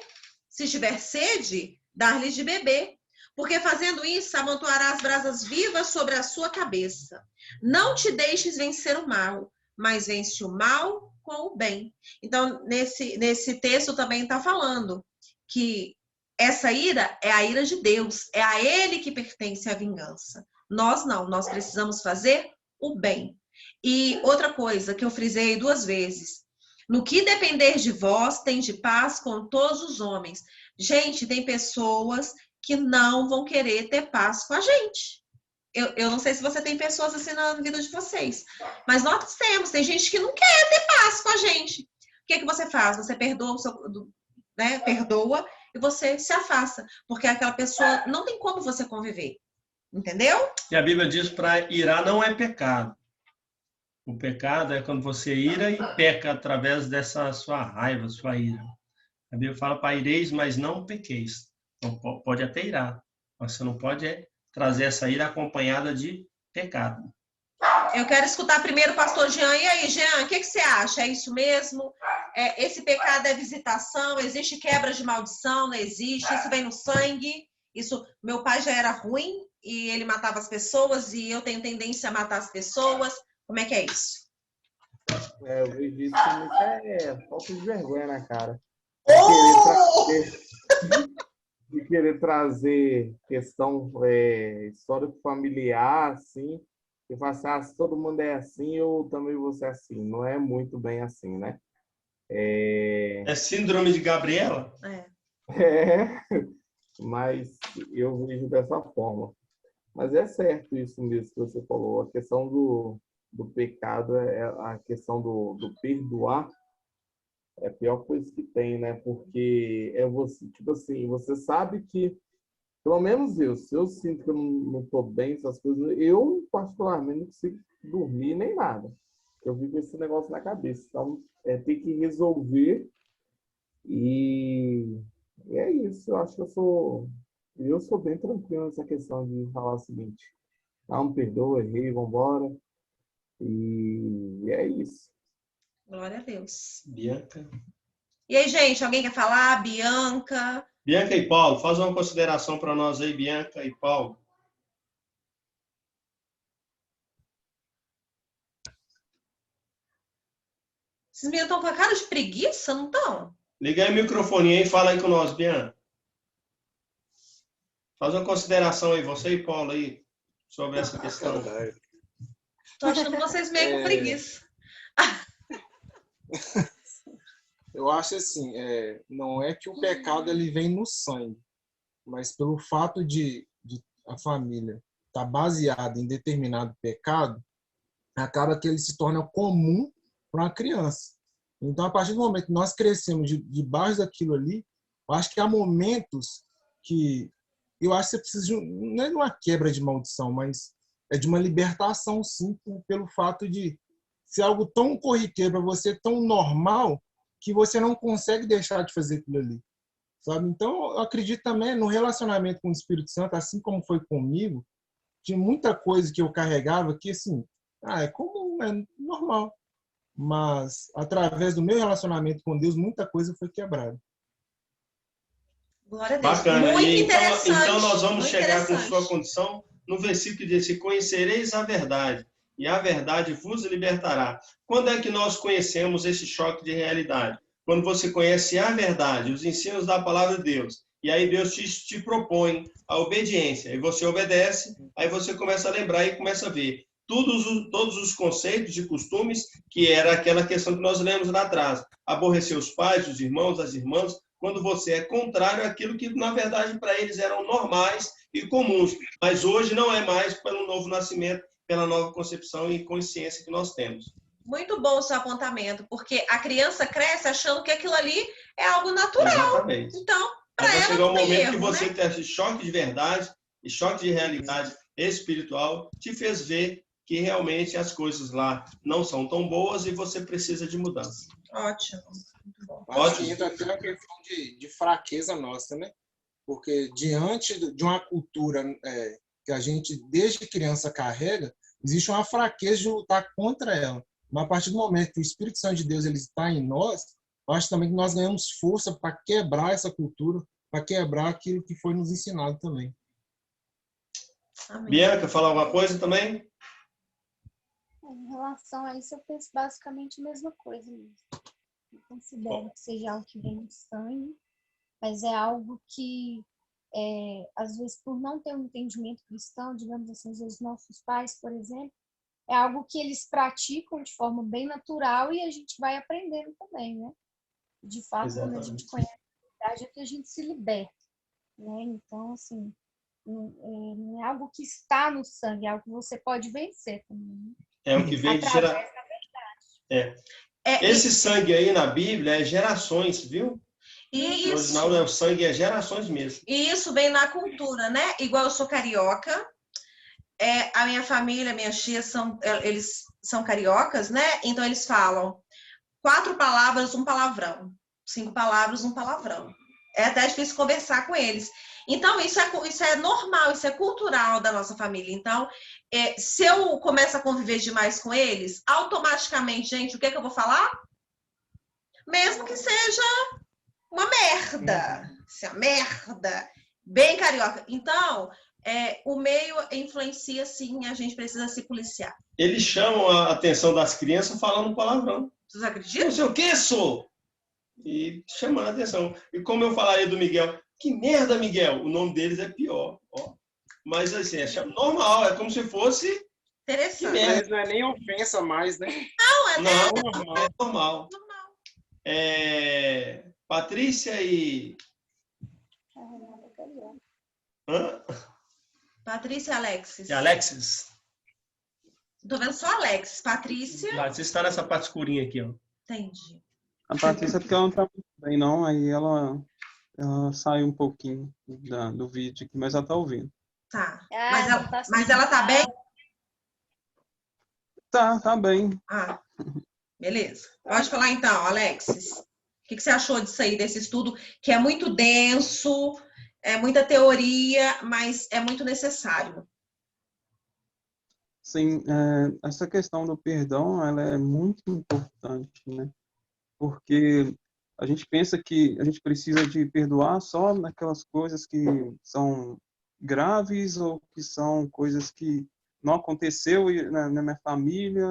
Se tiver sede, dá-lhe de beber. Porque fazendo isso, amontoará as brasas vivas sobre a sua cabeça. Não te deixes vencer o mal, mas vence o mal com o bem. Então, nesse texto também está falando que essa ira é a ira de Deus, é a Ele que pertence a vingança. Nós não, nós precisamos fazer o bem. E outra coisa que eu frisei 2 vezes, no que depender de vós, tende paz com todos os homens. Gente, tem pessoas que não vão querer ter paz com a gente. Eu não sei se você tem pessoas assim na vida de vocês, mas nós temos, tem gente que não quer ter paz com a gente. O que você faz? Você perdoa, perdoa e você se afasta, porque aquela pessoa não tem como você conviver. Entendeu? E a Bíblia diz para irar não é pecado. O pecado é quando você ira e peca através dessa sua raiva, sua ira. A Bíblia fala para ireis, mas não pequeis. Então, pode até irar, mas você não pode trazer essa ira acompanhada de pecado. Eu quero escutar primeiro o pastor Jean. E aí, Jean, o que você acha? É isso mesmo? Esse pecado é visitação? Existe quebra de maldição? Não existe? Isso vem no sangue? Isso, meu pai já era ruim e ele matava as pessoas e eu tenho tendência a matar as pessoas. Como é que é isso? Eu vejo isso como falta de vergonha na cara. De querer trazer questão histórico familiar, assim, e falar assim, se todo mundo é assim, eu também vou ser assim. Não é muito bem assim, né? É síndrome de Gabriela? Mas eu vejo dessa forma. Mas é certo isso mesmo que você falou. A questão do pecado, a questão do perdoar, é a pior coisa que tem, né? Porque é você, tipo assim, você sabe que, pelo menos se eu sinto que eu não estou bem, essas coisas, eu particularmente não consigo dormir nem nada. Eu vivo esse negócio na cabeça. Então, tem que resolver e é isso. Eu acho que eu sou bem tranquilo nessa questão de falar o seguinte: não, perdoa, errei, vambora. E é isso. Glória a Deus. Bianca. E aí, gente, alguém quer falar? Bianca? Bianca e Paulo, faz uma consideração para nós aí, Bianca e Paulo. Esses meninos estão com a cara de preguiça, não estão? Liga aí o microfone aí e fala aí com nós, Bianca. Faz uma consideração aí, você e Paulo aí, sobre essa questão. Tô achando vocês meio com preguiça. Eu acho assim, não é que o pecado ele vem no sangue, mas pelo fato de a família estar baseada em determinado pecado, acaba que ele se torna comum para uma criança. Então, a partir do momento que nós crescemos debaixo daquilo ali, eu acho que há momentos que eu acho que você precisa não é de uma quebra de maldição, mas é de uma libertação, sim, pelo fato de ser algo tão corriqueiro para você, tão normal, que você não consegue deixar de fazer aquilo ali. Sabe? Então, eu acredito também no relacionamento com o Espírito Santo, assim como foi comigo, tinha muita coisa que eu carregava que, assim, é comum, é normal. Mas, através do meu relacionamento com Deus, muita coisa foi quebrada. Glória a Deus. Bacana. Muito E interessante. então nós vamos chegar com interessante. sua condição no versículo que diz: conhecereis a verdade, e a verdade vos libertará. Quando é que nós conhecemos esse choque de realidade? Quando você conhece a verdade, os ensinos da palavra de Deus, e aí Deus te propõe a obediência, e você obedece, aí você começa a lembrar e começa a ver todos os conceitos e costumes, que era aquela questão que nós lemos lá atrás. Aborrecer os pais, os irmãos, as irmãs, quando você é contrário àquilo que, na verdade, para eles eram normais e comuns. Mas hoje não é mais pelo novo nascimento, pela nova concepção e consciência que nós temos. Muito bom o seu apontamento, porque a criança cresce achando que aquilo ali é algo natural. Exatamente. Então, para ela vai chegar um momento erro, que você né? tem esse choque de verdade e choque de realidade espiritual, te fez ver que realmente as coisas lá não são tão boas e você precisa de mudança. Ótimo. Muito bom. Acho que entra até uma questão de fraqueza nossa, né? Porque diante de uma cultura que a gente, desde criança, carrega, existe uma fraqueza de lutar contra ela. Mas a partir do momento que o Espírito Santo de Deus ele está em nós, eu acho também que nós ganhamos força para quebrar essa cultura, para quebrar aquilo que foi nos ensinado também. Amém. Bianca, falar alguma coisa também? Em relação a isso, eu penso basicamente a mesma coisa mesmo. Eu considero que seja algo que vem do sangue, mas é algo que, às vezes, por não ter um entendimento cristão, digamos assim, os nossos pais, por exemplo, é algo que eles praticam de forma bem natural e a gente vai aprendendo também, né? De fato, Exatamente. quando a gente conhece a verdade, é que a gente se liberta, né? Então, assim, não é algo que está no sangue, é algo que você pode vencer também, né? É o que vem de geração. Esse sangue aí na Bíblia é gerações, viu? E no original é o sangue, é gerações mesmo. E isso vem na cultura, né? Igual eu sou carioca, a minha família, minhas tias, eles são cariocas, né? Então eles falam 4 palavras, um palavrão. 5 palavras, um palavrão. É até difícil conversar com eles. Então, isso é normal, isso é cultural da nossa família. Então, se eu começo a conviver demais com eles, automaticamente, gente, o que eu vou falar? Mesmo que seja uma merda. Se é merda. Bem carioca. Então, o meio influencia, sim, a gente precisa se policiar. Eles chamam a atenção das crianças falando palavrão. Vocês acreditam? Não sei o que, sou! E chamando a atenção. E como eu falaria do Miguel, que merda, Miguel! O nome deles é pior. Ó. Mas assim, é normal, é como se fosse... Interessante. Mas não é nem ofensa mais, né? Não, é normal. Patrícia e... Hã? Patrícia e Alexis. E Alexis. Tô vendo só Alexis. Patrícia... Você está nessa parte escurinha aqui, ó. Entendi. A Patrícia, porque ela não tá muito bem, não. Aí ela saiu um pouquinho do vídeo aqui, mas ela tá ouvindo. Tá. Ah, mas ela tá bem? Tá bem. Ah, beleza. Pode falar então, Alexis. O que você achou disso aí, desse estudo, que é muito denso, é muita teoria, mas é muito necessário? Sim, essa questão do perdão, ela é muito importante, né? Porque a gente pensa que a gente precisa de perdoar só naquelas coisas que são graves ou que são coisas que não aconteceu na minha família,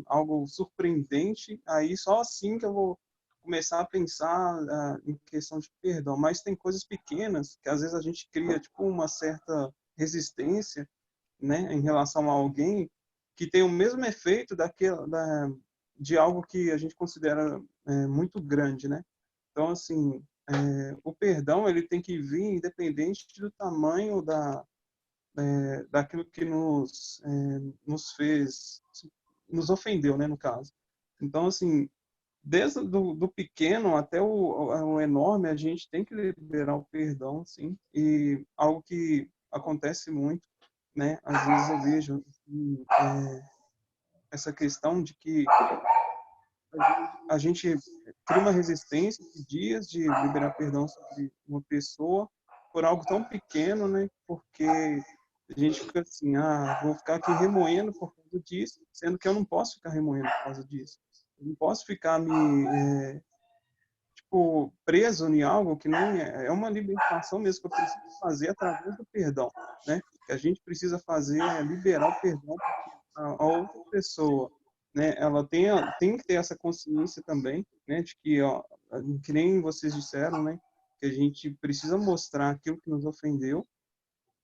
algo surpreendente, aí só assim que eu vou começar a pensar em questão de perdão. Mas tem coisas pequenas que às vezes a gente cria tipo uma certa resistência, né, em relação a alguém que tem o mesmo efeito de algo que a gente considera muito grande, né? Então, assim, o perdão ele tem que vir independente do tamanho daquilo que nos fez, nos ofendeu, né, no caso. Então, assim, desde do pequeno até o enorme, a gente tem que liberar o perdão, sim. E algo que acontece muito, né, às vezes eu vejo essa questão de que a gente cria uma resistência de dias de liberar perdão sobre uma pessoa por algo tão pequeno, né? Porque a gente fica assim, vou ficar aqui remoendo por causa disso, sendo que eu não posso ficar remoendo por causa disso. Eu não posso ficar tipo, preso em algo que não é uma libertação mesmo que eu preciso fazer através do perdão, né? O que a gente precisa fazer é liberar o perdão a outra pessoa, né? Ela tem que ter essa consciência também, né? De que, ó, que nem vocês disseram, né? Que a gente precisa mostrar aquilo que nos ofendeu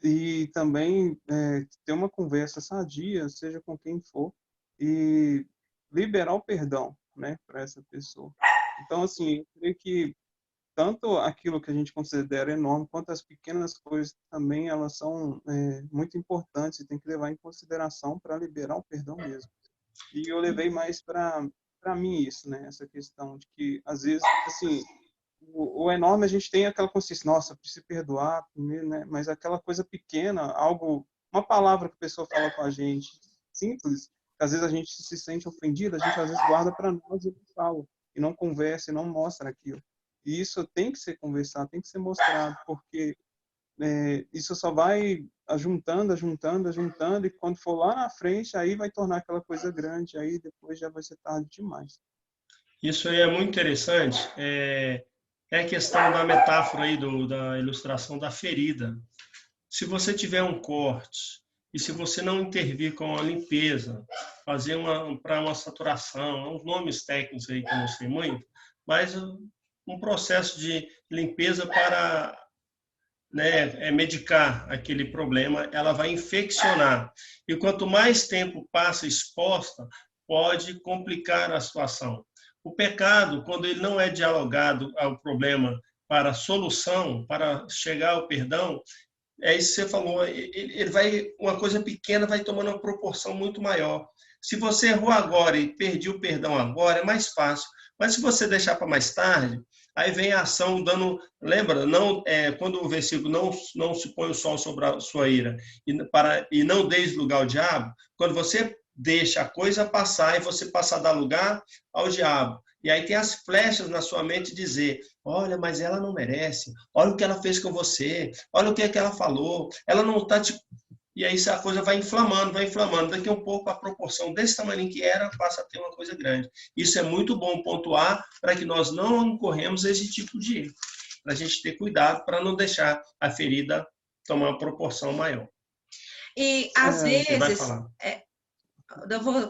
e também ter uma conversa sadia, seja com quem for, e liberar o perdão, né? Para essa pessoa. Então, assim, eu creio que tanto aquilo que a gente considera enorme, quanto as pequenas coisas também, elas são muito importantes e tem que levar em consideração para liberar o perdão mesmo. E eu levei mais para mim isso, né? Essa questão de que, às vezes, assim, o enorme a gente tem aquela consciência, nossa, preciso perdoar, né? Mas aquela coisa pequena, algo, uma palavra que a pessoa fala com a gente, simples, às vezes a gente se sente ofendido, a gente às vezes guarda para nós e não fala, e não conversa, e não mostra aquilo. E isso tem que ser conversado, tem que ser mostrado, porque isso só vai ajuntando, e quando for lá na frente, aí vai tornar aquela coisa grande, aí depois já vai ser tarde demais. Isso aí é muito interessante. É a questão da metáfora aí, da ilustração da ferida. Se você tiver um corte, e se você não intervir com a limpeza, fazer para uma saturação, uns nomes técnicos aí que eu não sei muito, mas um processo de limpeza para, né, medicar aquele problema, ela vai infeccionar. E quanto mais tempo passa exposta, pode complicar a situação. O pecado, quando ele não é dialogado ao problema para a solução, para chegar ao perdão, é isso que você falou, ele vai, uma coisa pequena vai tomando uma proporção muito maior. Se você errou agora e perdeu o perdão agora, é mais fácil. Mas se você deixar para mais tarde, aí vem a ação dando... Lembra, quando o versículo não se põe o sol sobre a sua ira e não deis lugar ao diabo, quando você deixa a coisa passar e você passa a dar lugar ao diabo. E aí tem as flechas na sua mente dizer, olha, mas ela não merece, olha o que ela fez com você, olha o que ela falou, ela não está te... E aí a coisa vai inflamando. Daqui a um pouco, a proporção desse tamanho que era passa a ter uma coisa grande. Isso é muito bom pontuar para que nós não incorremos esse tipo de erro. Para a gente ter cuidado para não deixar a ferida tomar uma proporção maior. E, às vezes... vai falar.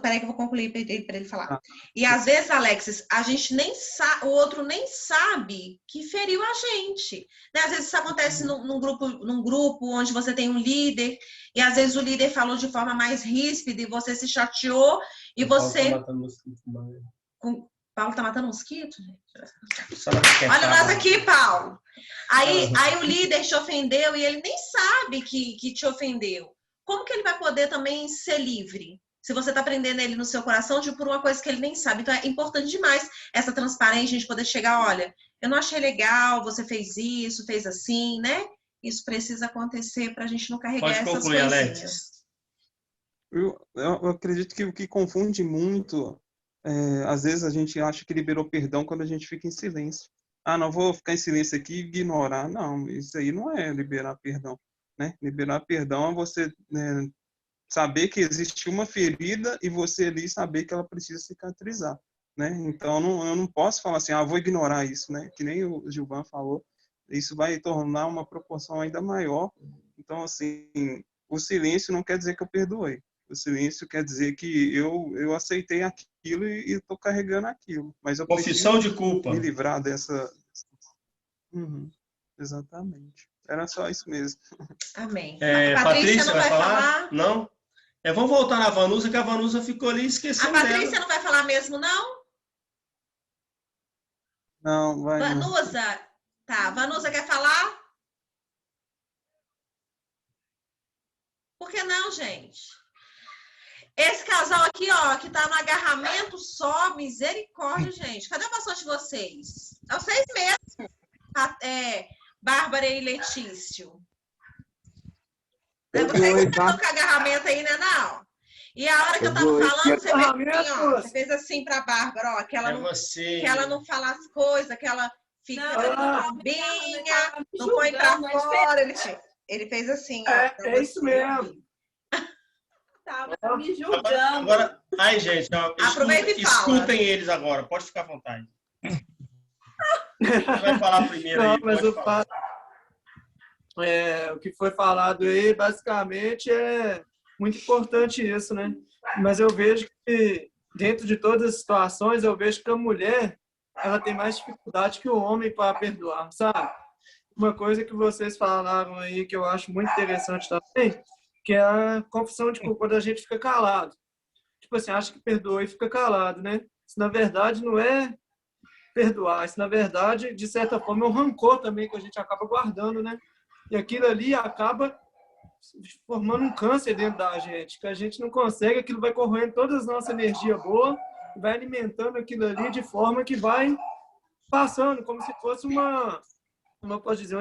Peraí que eu vou concluir para ele falar. E às vezes, Alexis, a gente nem sabe, o outro nem sabe que feriu a gente. Né? Às vezes isso acontece num grupo onde você tem um líder, e às vezes o líder falou de forma mais ríspida e você se chateou, e você... Paulo tá matando mosquito? Olha nós aqui, Paulo. Aí o líder te ofendeu e ele nem sabe que te ofendeu. Como que ele vai poder também ser livre? Se você está prendendo ele no seu coração por uma coisa que ele nem sabe. Então, é importante demais essa transparência, a gente poder chegar, olha, eu não achei legal, você fez isso, fez assim, né? Isso precisa acontecer para a gente não carregar essas coisinhas. Alex. Eu acredito que o que confunde muito, às vezes a gente acha que liberou perdão quando a gente fica em silêncio. Não vou ficar em silêncio aqui e ignorar. Não, isso aí não é liberar perdão. Né? Liberar perdão é você saber que existe uma ferida e você ali saber que ela precisa cicatrizar, né? Então eu não posso falar assim, vou ignorar isso, né? Que nem o Gilvan falou, isso vai tornar uma proporção ainda maior. Então assim, o silêncio não quer dizer que eu perdoei. O silêncio quer dizer que eu aceitei aquilo e estou carregando aquilo. Mas eu Confissão de culpa. me livrar dessa... Uhum, exatamente. Era só isso mesmo. Amém. Patrícia não vai falar? Não? Vamos voltar na Vanusa, que a Vanusa ficou ali esquecendo A Patrícia dela. não vai falar mesmo, não? Não, vai Vanusa, não. tá. Vanusa quer falar? Por que não, gente? Esse casal aqui, ó, que tá no agarramento só, misericórdia, gente. Cadê o pastor de vocês? É vocês mesmos. Bárbara e Letício. Vocês estão com agarramento aí, né, não? E a hora que eu tava falando, você fez assim, ó. Você fez assim pra Bárbara, ó, que ela não fala as coisas, que ela fica bombinha, não põe pra fora. Ele fez assim, ó. É isso mesmo. Tava me julgando. Agora, ai, gente, ó, aproveita e fala. Escutem eles agora, pode ficar à vontade. Você vai falar primeiro aí. Mas o que foi falado aí, basicamente, é muito importante isso, né? Mas eu vejo que, dentro de todas as situações, eu vejo que a mulher, ela tem mais dificuldade que o homem para perdoar, sabe? Uma coisa que vocês falaram aí, que eu acho muito interessante também, que é a confissão de culpa, quando a gente fica calado. Tipo assim, acha que perdoa e fica calado, né? Isso, na verdade, não é perdoar. Isso, na verdade, de certa forma, é um rancor também que a gente acaba guardando, né? E aquilo ali acaba formando um câncer dentro da gente, que a gente não consegue, aquilo vai corroendo toda a nossa energia boa, vai alimentando aquilo ali de forma que vai passando, como se fosse uma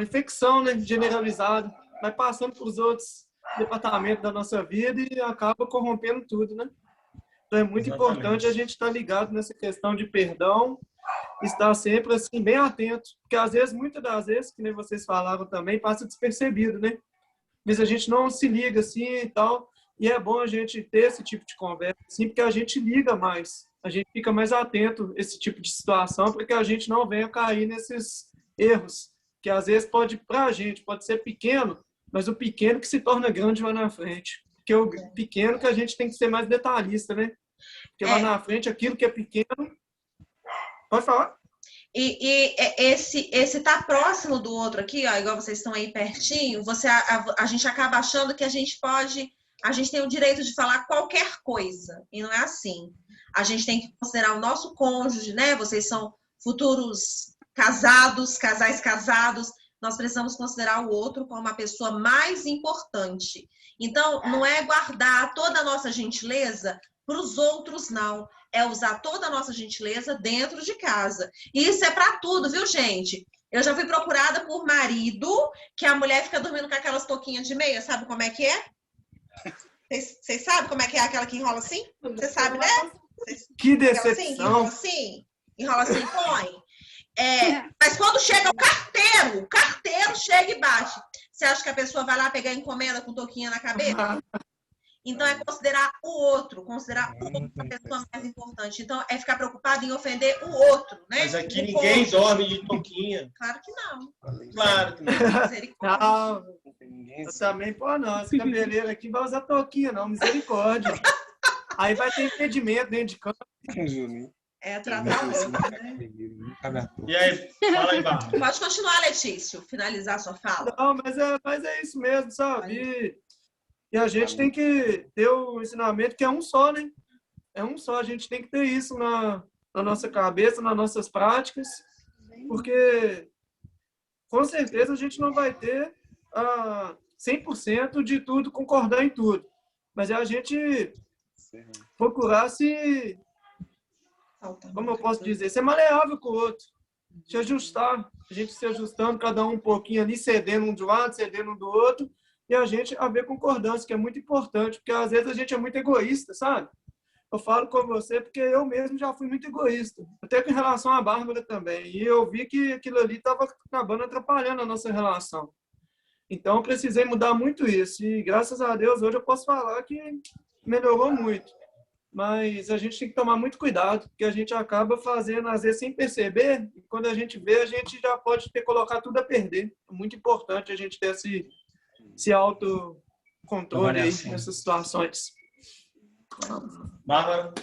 infecção, né? Generalizada. Vai passando para os outros departamentos da nossa vida e acaba corrompendo tudo, né? Então é muito importante a gente estar ligado nessa questão de perdão, estar sempre assim bem atento, porque às vezes, muitas das vezes, que nem vocês falaram também, passa despercebido, né? Mas a gente não se liga assim e tal, e é bom a gente ter esse tipo de conversa, assim, porque a gente liga mais, a gente fica mais atento a esse tipo de situação, para que a gente não venha cair nesses erros, que às vezes para a gente pode ser pequeno, mas o pequeno que se torna grande lá na frente. Porque o pequeno que a gente tem que ser mais detalhista, né? Porque lá na frente, aquilo que é pequeno... Pode falar. E esse tá próximo do outro aqui, ó, igual vocês estão aí pertinho, a gente acaba achando que a gente tem o direito de falar qualquer coisa. E não é assim. A gente tem que considerar o nosso cônjuge, né? Vocês são futuros casais casados. Nós precisamos considerar o outro como a pessoa mais importante. Então, não é guardar toda a nossa gentileza para os outros, não. É usar toda a nossa gentileza dentro de casa. E isso é para tudo, viu, gente? Eu já fui procurada por marido, que a mulher fica dormindo com aquelas touquinhas de meia. Sabe como é que é? Vocês sabem como é que é aquela que enrola assim? Você sabe, né? Que decepção. Enrola assim e põe. Mas quando chega o carteiro chega e bate. Você acha que a pessoa vai lá pegar a encomenda com touquinha na cabeça? Então, é considerar o outro a pessoa mais importante. Então, é ficar preocupado em ofender o outro, né? Mas aqui ninguém dorme de touquinha. Claro que não. Claro que não. Não, eu também, pô, não. Esse cabeleireiro aqui vai usar touquinha, não. Misericórdia. Aí vai ter impedimento dentro de campo. É tratar o outro, né? E aí, fala aí, Bárbara. Pode continuar, Letício, finalizar a sua fala. Não, mas é isso mesmo, sabe? E a gente tem que ter o ensinamento que é um só, né? É um só. A gente tem que ter isso na nossa cabeça, nas nossas práticas, porque com certeza a gente não vai ter 100% de tudo, concordar em tudo. Mas é a gente procurar como eu posso dizer, ser maleável com o outro, se ajustar, a gente se ajustando, cada um pouquinho ali, cedendo um de um lado, cedendo um do outro, e a gente haver concordância, que é muito importante, porque às vezes a gente é muito egoísta, sabe? Eu falo com você porque eu mesmo já fui muito egoísta, até com relação à Bárbara também, e eu vi que aquilo ali estava acabando atrapalhando a nossa relação. Então, eu precisei mudar muito isso, e graças a Deus, hoje eu posso falar que melhorou muito. Mas a gente tem que tomar muito cuidado, porque a gente acaba fazendo, às vezes, sem perceber, e quando a gente vê, a gente já pode ter colocado tudo a perder. É muito importante a gente ter esse controle aí nessas situações. Bárbara?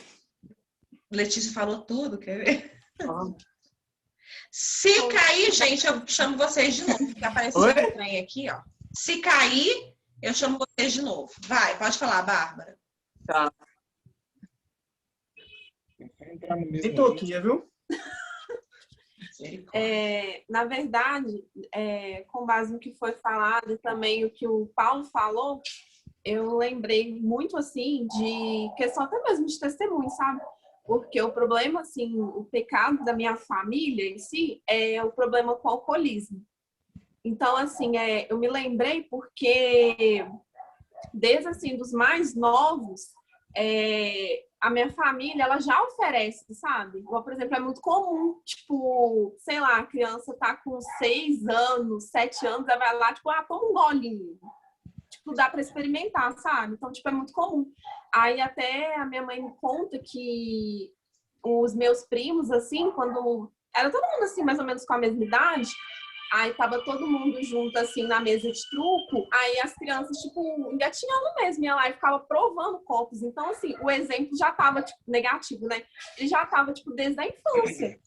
Letícia falou tudo, quer ver? Se cair, gente, eu chamo vocês de novo, porque apareceu um trem aqui, ó. Se cair, eu chamo vocês de novo. Vai, pode falar, Bárbara. Tá. Nem toquinha, viu? Na verdade, com base no que foi falado e também o que o Paulo falou, eu lembrei muito, assim, de questão até mesmo de testemunho, sabe? Porque o problema, assim, o pecado da minha família em si é o problema com o alcoolismo. Então, assim, eu me lembrei porque desde, assim, dos mais novos, a minha família, ela já oferece, sabe? Igual, por exemplo, é muito comum, tipo, sei lá, a criança tá com 6 anos, 7 anos, ela vai lá, tipo, toma um golinho. Tipo, dá para experimentar, sabe? Então, tipo, é muito comum. Aí até a minha mãe me conta que os meus primos, assim, quando... Era todo mundo, assim, mais ou menos com a mesma idade. Aí tava todo mundo junto, assim, na mesa de truco. Aí as crianças, tipo, engatinhando mesmo. Ia lá e ficava provando copos. Então, assim, o exemplo já tava, tipo, negativo, né? Ele já tava, tipo, desde a infância.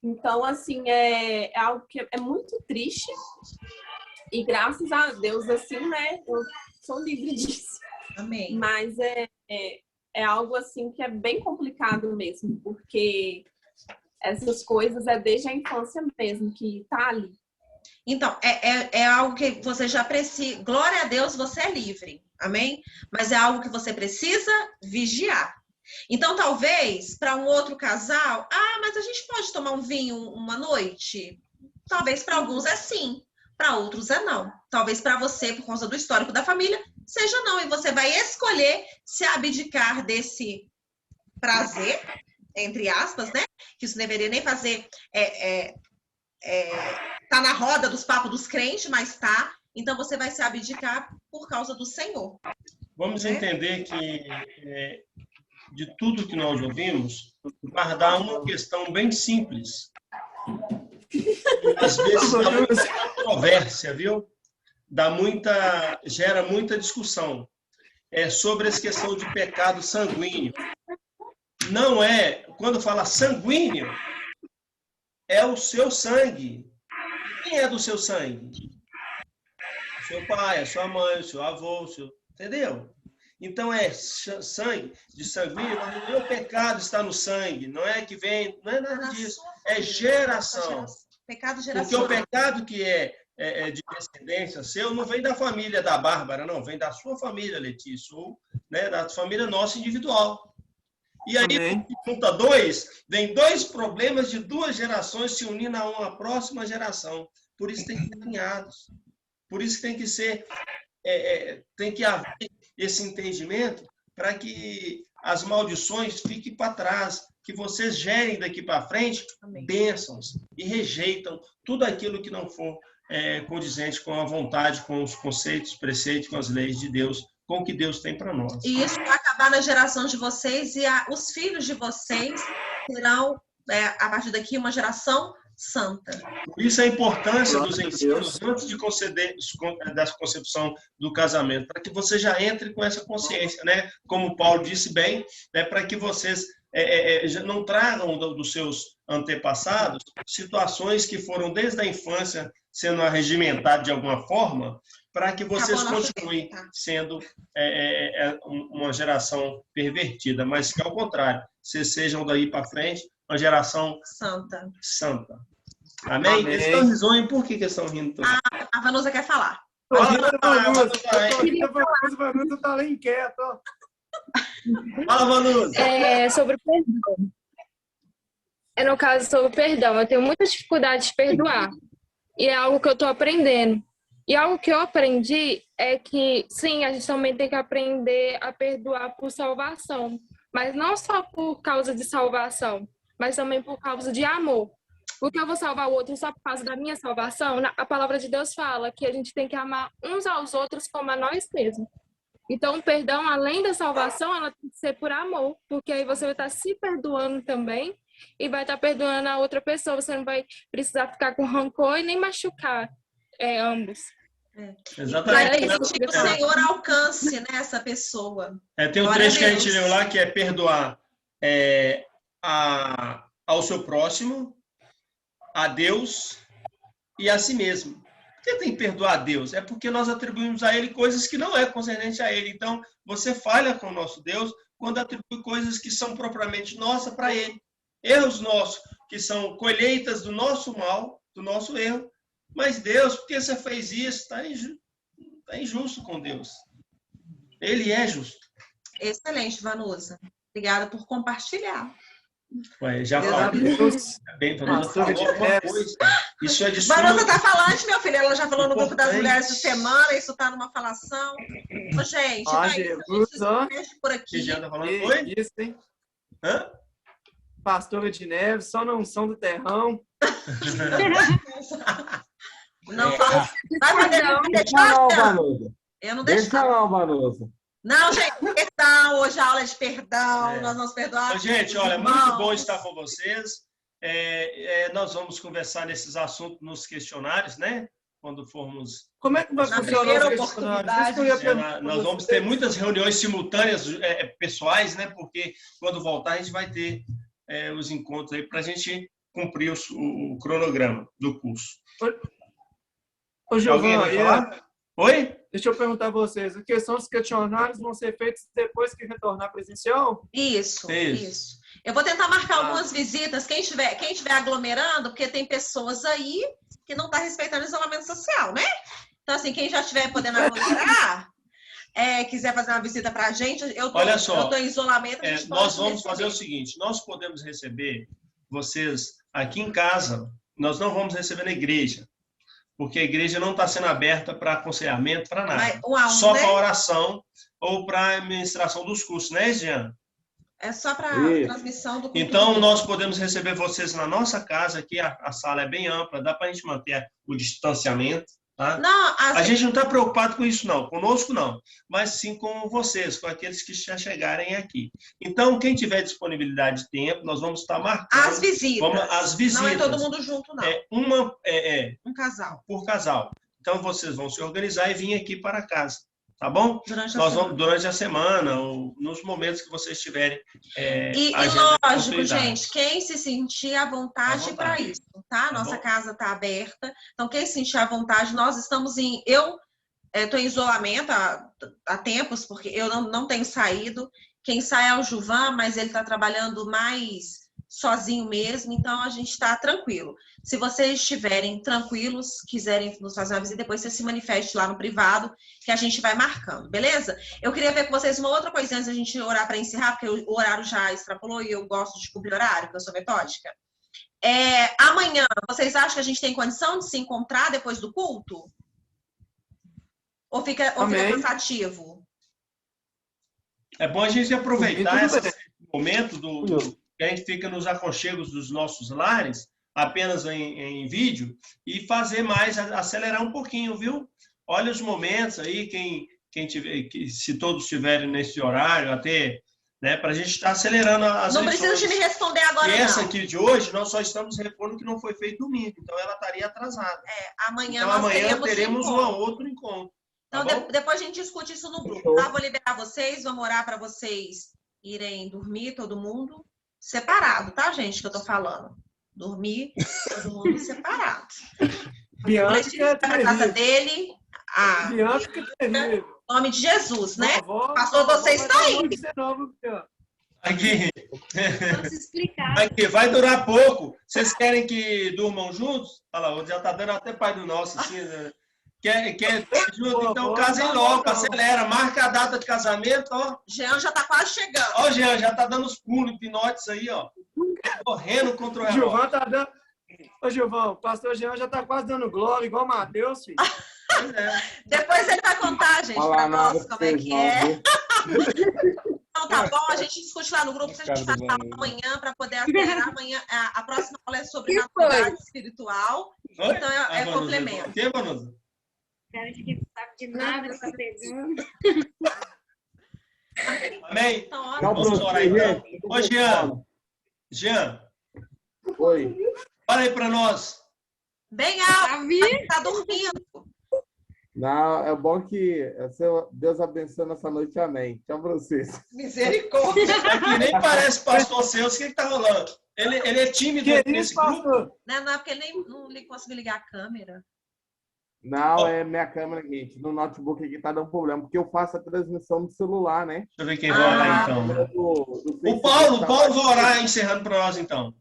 Então, assim, é algo que é muito triste. E graças a Deus, assim, né? Eu sou livre disso. Amém. Mas é algo, assim, que é bem complicado mesmo. Porque essas coisas é desde a infância mesmo que tá ali. Então, é algo que você já precisa... Glória a Deus, você é livre. Amém? Mas é algo que você precisa vigiar. Então, talvez, para um outro casal... mas a gente pode tomar um vinho uma noite? Talvez para alguns é sim. Para outros é não. Talvez para você, por causa do histórico da família, seja não. E você vai escolher se abdicar desse prazer, entre aspas, né? Que isso não deveria nem fazer... tá na roda dos papos dos crentes, mas tá. Então você vai se abdicar por causa do Senhor. Vamos entender que de tudo que nós ouvimos, guardar uma questão bem simples. Às vezes dá muita controvérsia, viu? Gera muita discussão. Sobre essa questão de pecado sanguíneo. Não é, quando fala sanguíneo, é o seu sangue. Quem é do seu sangue? O seu pai, a sua mãe, o seu avô, entendeu? Então sangue, de sanguíneo, não é o pecado está no sangue, não é que vem, não é nada disso, é geração. Pecado geracional. Porque o pecado que é de descendência seu não vem da família da Bárbara, não, vem da sua família, Letícia, ou da família nossa individual. E aí, junta vem 2 problemas de 2 gerações se unindo a uma próxima geração. Por isso tem que ser alinhados. Por isso tem que ser, tem que haver esse entendimento para que as maldições fiquem para trás, que vocês gerem daqui para frente bênçãos e rejeitam tudo aquilo que não for condizente com a vontade, com os conceitos, preceitos, com as leis de Deus, com o que Deus tem para nós. E isso vai acabar na geração de vocês e os filhos de vocês serão, a partir daqui, uma geração santa. Por isso a importância dos ensinos antes de da concepção do casamento, para que você já entre com essa consciência, né? Como Paulo disse bem, para que vocês não tragam dos seus antepassados situações que foram desde a infância sendo arregimentadas de alguma forma, para que vocês continuem sendo uma geração pervertida, mas que, ao contrário, vocês sejam daí para frente uma geração santa. Amém? Eles estão risonhos. Por que estão rindo também? A Vanusa quer falar. A Vanusa está lá inquieta. Fala, Vanusa. Sobre o perdão. No caso, sobre o perdão. Eu tenho muita dificuldade de perdoar. E é algo que eu estou aprendendo. E algo que eu aprendi é que, sim, a gente também tem que aprender a perdoar por salvação. Mas não só por causa de salvação, mas também por causa de amor. Porque eu vou salvar o outro só por causa da minha salvação? A palavra de Deus fala que a gente tem que amar uns aos outros como a nós mesmos. Então, o perdão, além da salvação, ela tem que ser por amor. Porque aí você vai estar se perdoando também e vai estar perdoando a outra pessoa. Você não vai precisar ficar com rancor e nem machucar ambos. Exatamente. Para que o Senhor alcance, né, essa pessoa. Tem um trecho que a gente leu lá que é perdoar ao seu próximo, a Deus e a si mesmo. Por que tem que perdoar a Deus? É porque nós atribuímos a Ele coisas que não é concernente a Ele. Então, você falha com o nosso Deus quando atribui coisas que são propriamente nossas para Ele. Erros nossos, que são colheitas do nosso mal, do nosso erro. Mas Deus, por que você fez isso? Está injusto com Deus. Ele é justo. Excelente, Vanusa. Obrigada por compartilhar. Ué, já falou. Bem, Vanusa falou alguma coisa. Isso é de Vanusa está falante, meu filho. Ela já falou no grupo das mulheres de semana. Isso está numa falação. Ô, gente, por aqui. Já tá falando? Oi? Isso, hein? Hã? Pastora de Neves, só não são do terrão. Não fala. Vai fazer Vanusa. Eu não deixo. Não, Vanusa. Não, gente, perdão. Hoje a aula é de perdão. Nós vamos perdoar. Gente, olha, muito bom estar com vocês. Nós vamos conversar nesses assuntos nos questionários, né? Quando formos... Como é que vai funcionar os questionários? Nós vamos ter muitas reuniões simultâneas pessoais, né? Porque quando voltar a gente vai ter os encontros aí para a gente cumprir o cronograma do curso. Ô, Giovanni, Oi? Deixa eu perguntar a vocês, a questão dos questionários vão ser feitos depois que retornar presencial? Isso. Eu vou tentar marcar algumas visitas, quem estiver aglomerando, porque tem pessoas aí que não estão respeitando o isolamento social, né? Então, assim, quem já estiver podendo aglomerar, quiser fazer uma visita para a gente, eu estou em isolamento. Nós vamos fazer o seguinte, nós podemos receber vocês aqui em casa, nós não vamos receber na igreja, porque a igreja não está sendo aberta para aconselhamento, para nada. Só para oração ou para administração dos cursos, né, Jean? É só para transmissão do culto. Então, nós podemos receber vocês na nossa casa, aqui a sala é bem ampla, dá para a gente manter o distanciamento. Tá? Não, a gente não está preocupado com isso, não. Conosco, não. Mas sim com vocês, com aqueles que já chegarem aqui. Então, quem tiver disponibilidade de tempo, nós vamos estar marcando. As visitas. As visitas. Não é todo mundo junto, não. Um casal. Por casal. Então, vocês vão se organizar e vir aqui para casa. Tá bom? Durante a semana, ou nos momentos que vocês tiverem. E lógico, gente, quem se sentir à vontade para isso, tá? Nossa casa está aberta. Então, quem se sentir à vontade, nós estamos em. Eu estou em isolamento há tempos, porque eu não tenho saído. Quem sai é o Juvan, mas ele está trabalhando mais sozinho mesmo, então a gente está tranquilo. Se vocês estiverem tranquilos, quiserem nos fazer uma visita, depois você se manifeste lá no privado, que a gente vai marcando, beleza? Eu queria ver com vocês uma outra coisinha antes da gente orar para encerrar, porque o horário já extrapolou e eu gosto de cobrir horário, porque eu sou metódica. Amanhã, vocês acham que a gente tem condição de se encontrar depois do culto? Ou fica cansativo? É bom a gente aproveitar esse momento que a gente fica nos aconchegos dos nossos lares, apenas em vídeo, e fazer mais, acelerar um pouquinho, viu? Olha os momentos aí, quem tiver, se todos estiverem nesse horário, até, né, para a gente estar acelerando as Não precisa de me responder agora, não. E essa aqui de hoje, nós só estamos repondo que não foi feito domingo, então ela estaria atrasada. Amanhã então, amanhã teremos um outro encontro. Então, depois a gente discute isso no grupo, tá? Vou liberar vocês, vamos orar para vocês irem dormir, todo mundo separado, tá, gente, que eu tô falando. Dormir, todo mundo separado. Bianca que na casa dele. Bianca que terrível. Em nome de Jesus, né? Pastor, vocês estão aí. Aqui. Aqui, vai durar pouco. Vocês querem que durmam juntos? Olha lá, já tá dando até Pai do Nosso, assim, né? Quer junto? Então casem logo, acelera, marca a data de casamento, ó. Jean já tá quase chegando. Ó, Jean, já tá dando os pulos, pinotes aí, ó. Correndo contra o relógio. Gilvão tá dando... Ô, Gilvão, o pastor Jean já tá quase dando glória, igual o Matheus, filho. Depois ele vai contar, gente, pra nós como é que é. Então tá bom, a gente discute lá no grupo, se a gente faz amanhã para poder acelerar. Amanhã, a próxima aula é sobre maturidade espiritual. Oi? Então é complemento. O que, Vanusa? Cara que não sabe de nada, tá pegando. Amém? Então, vamos orar então. Ô, Jean. Oi. Fala aí para nós. Bem alto, tá dormindo. Não, é bom que Deus abençoe nossa noite. Amém. Tchau pra vocês. Misericórdia. É que nem parece pastor Celso. O que tá rolando? Ele é tímido nesse grupo? Não, porque ele nem não conseguiu ligar a câmera. Não, é minha câmera, gente. No notebook aqui tá dando problema, porque eu faço a transmissão no celular, né? Deixa eu ver quem vai orar, então. O Paulo vai orar encerrando para nós, então.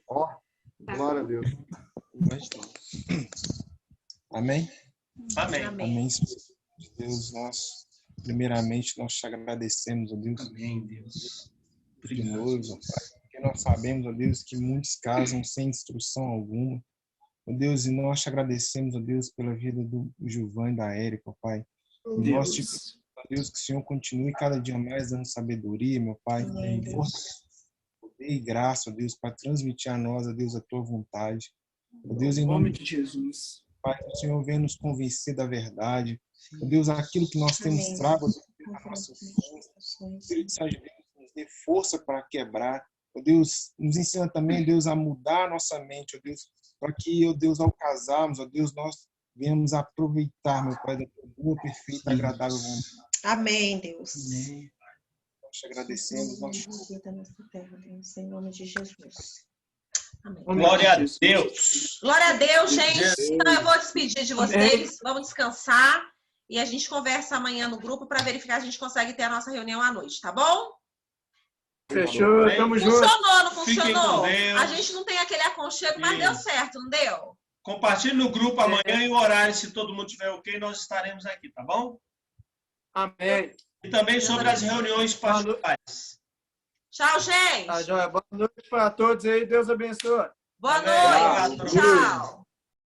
Ó, glória a Deus. Amém? Amém. Amém. Deus, primeiramente, nós te agradecemos, ó Deus. Amém, Deus. De novo, ó Pai. Porque nós sabemos, ó Deus, que muitos casam sem instrução alguma. Ó Deus, e nós te agradecemos, ó Deus, pela vida do Gilvan e da Érica, ó Pai. E nós te pedimos, ó Deus, que o Senhor continue cada dia mais dando sabedoria, meu Pai. Força, poder e graça, ó Deus, para transmitir a nós, ó Deus, a tua vontade. Ó Deus, em nome de Jesus. Pai, que o Senhor venha nos convencer da verdade. Ó Deus, aquilo que nós temos trago na nossa vida. Espírito Santo de Deus, nos dê força para quebrar. Ó Deus, nos ensina também, Deus, a mudar a nossa mente, ó Deus, para que, ó Deus, ao casarmos, ó Deus, nós venhamos aproveitar, meu Pai, da tua boa, perfeita, agradável vontade. Amém, Deus. Amém. Nós te agradecemos. Em nome de Jesus. Amém. Glória a Deus. Glória a Deus, gente. Então, eu vou despedir de vocês. Vamos descansar. E a gente conversa amanhã no grupo para verificar se a gente consegue ter a nossa reunião à noite, tá bom? Fechou, tamo junto. Funcionou, não Fiquem funcionou? com Deus. A gente não tem aquele aconchego, mas deu certo, não deu? Compartilhe no grupo amanhã e o horário, se todo mundo tiver ok, nós estaremos aqui, tá bom? Amém. E também sobre as reuniões pastorais. Tchau, gente. Tá, joia. Boa noite para todos aí. Deus abençoe. Boa noite. Tchau.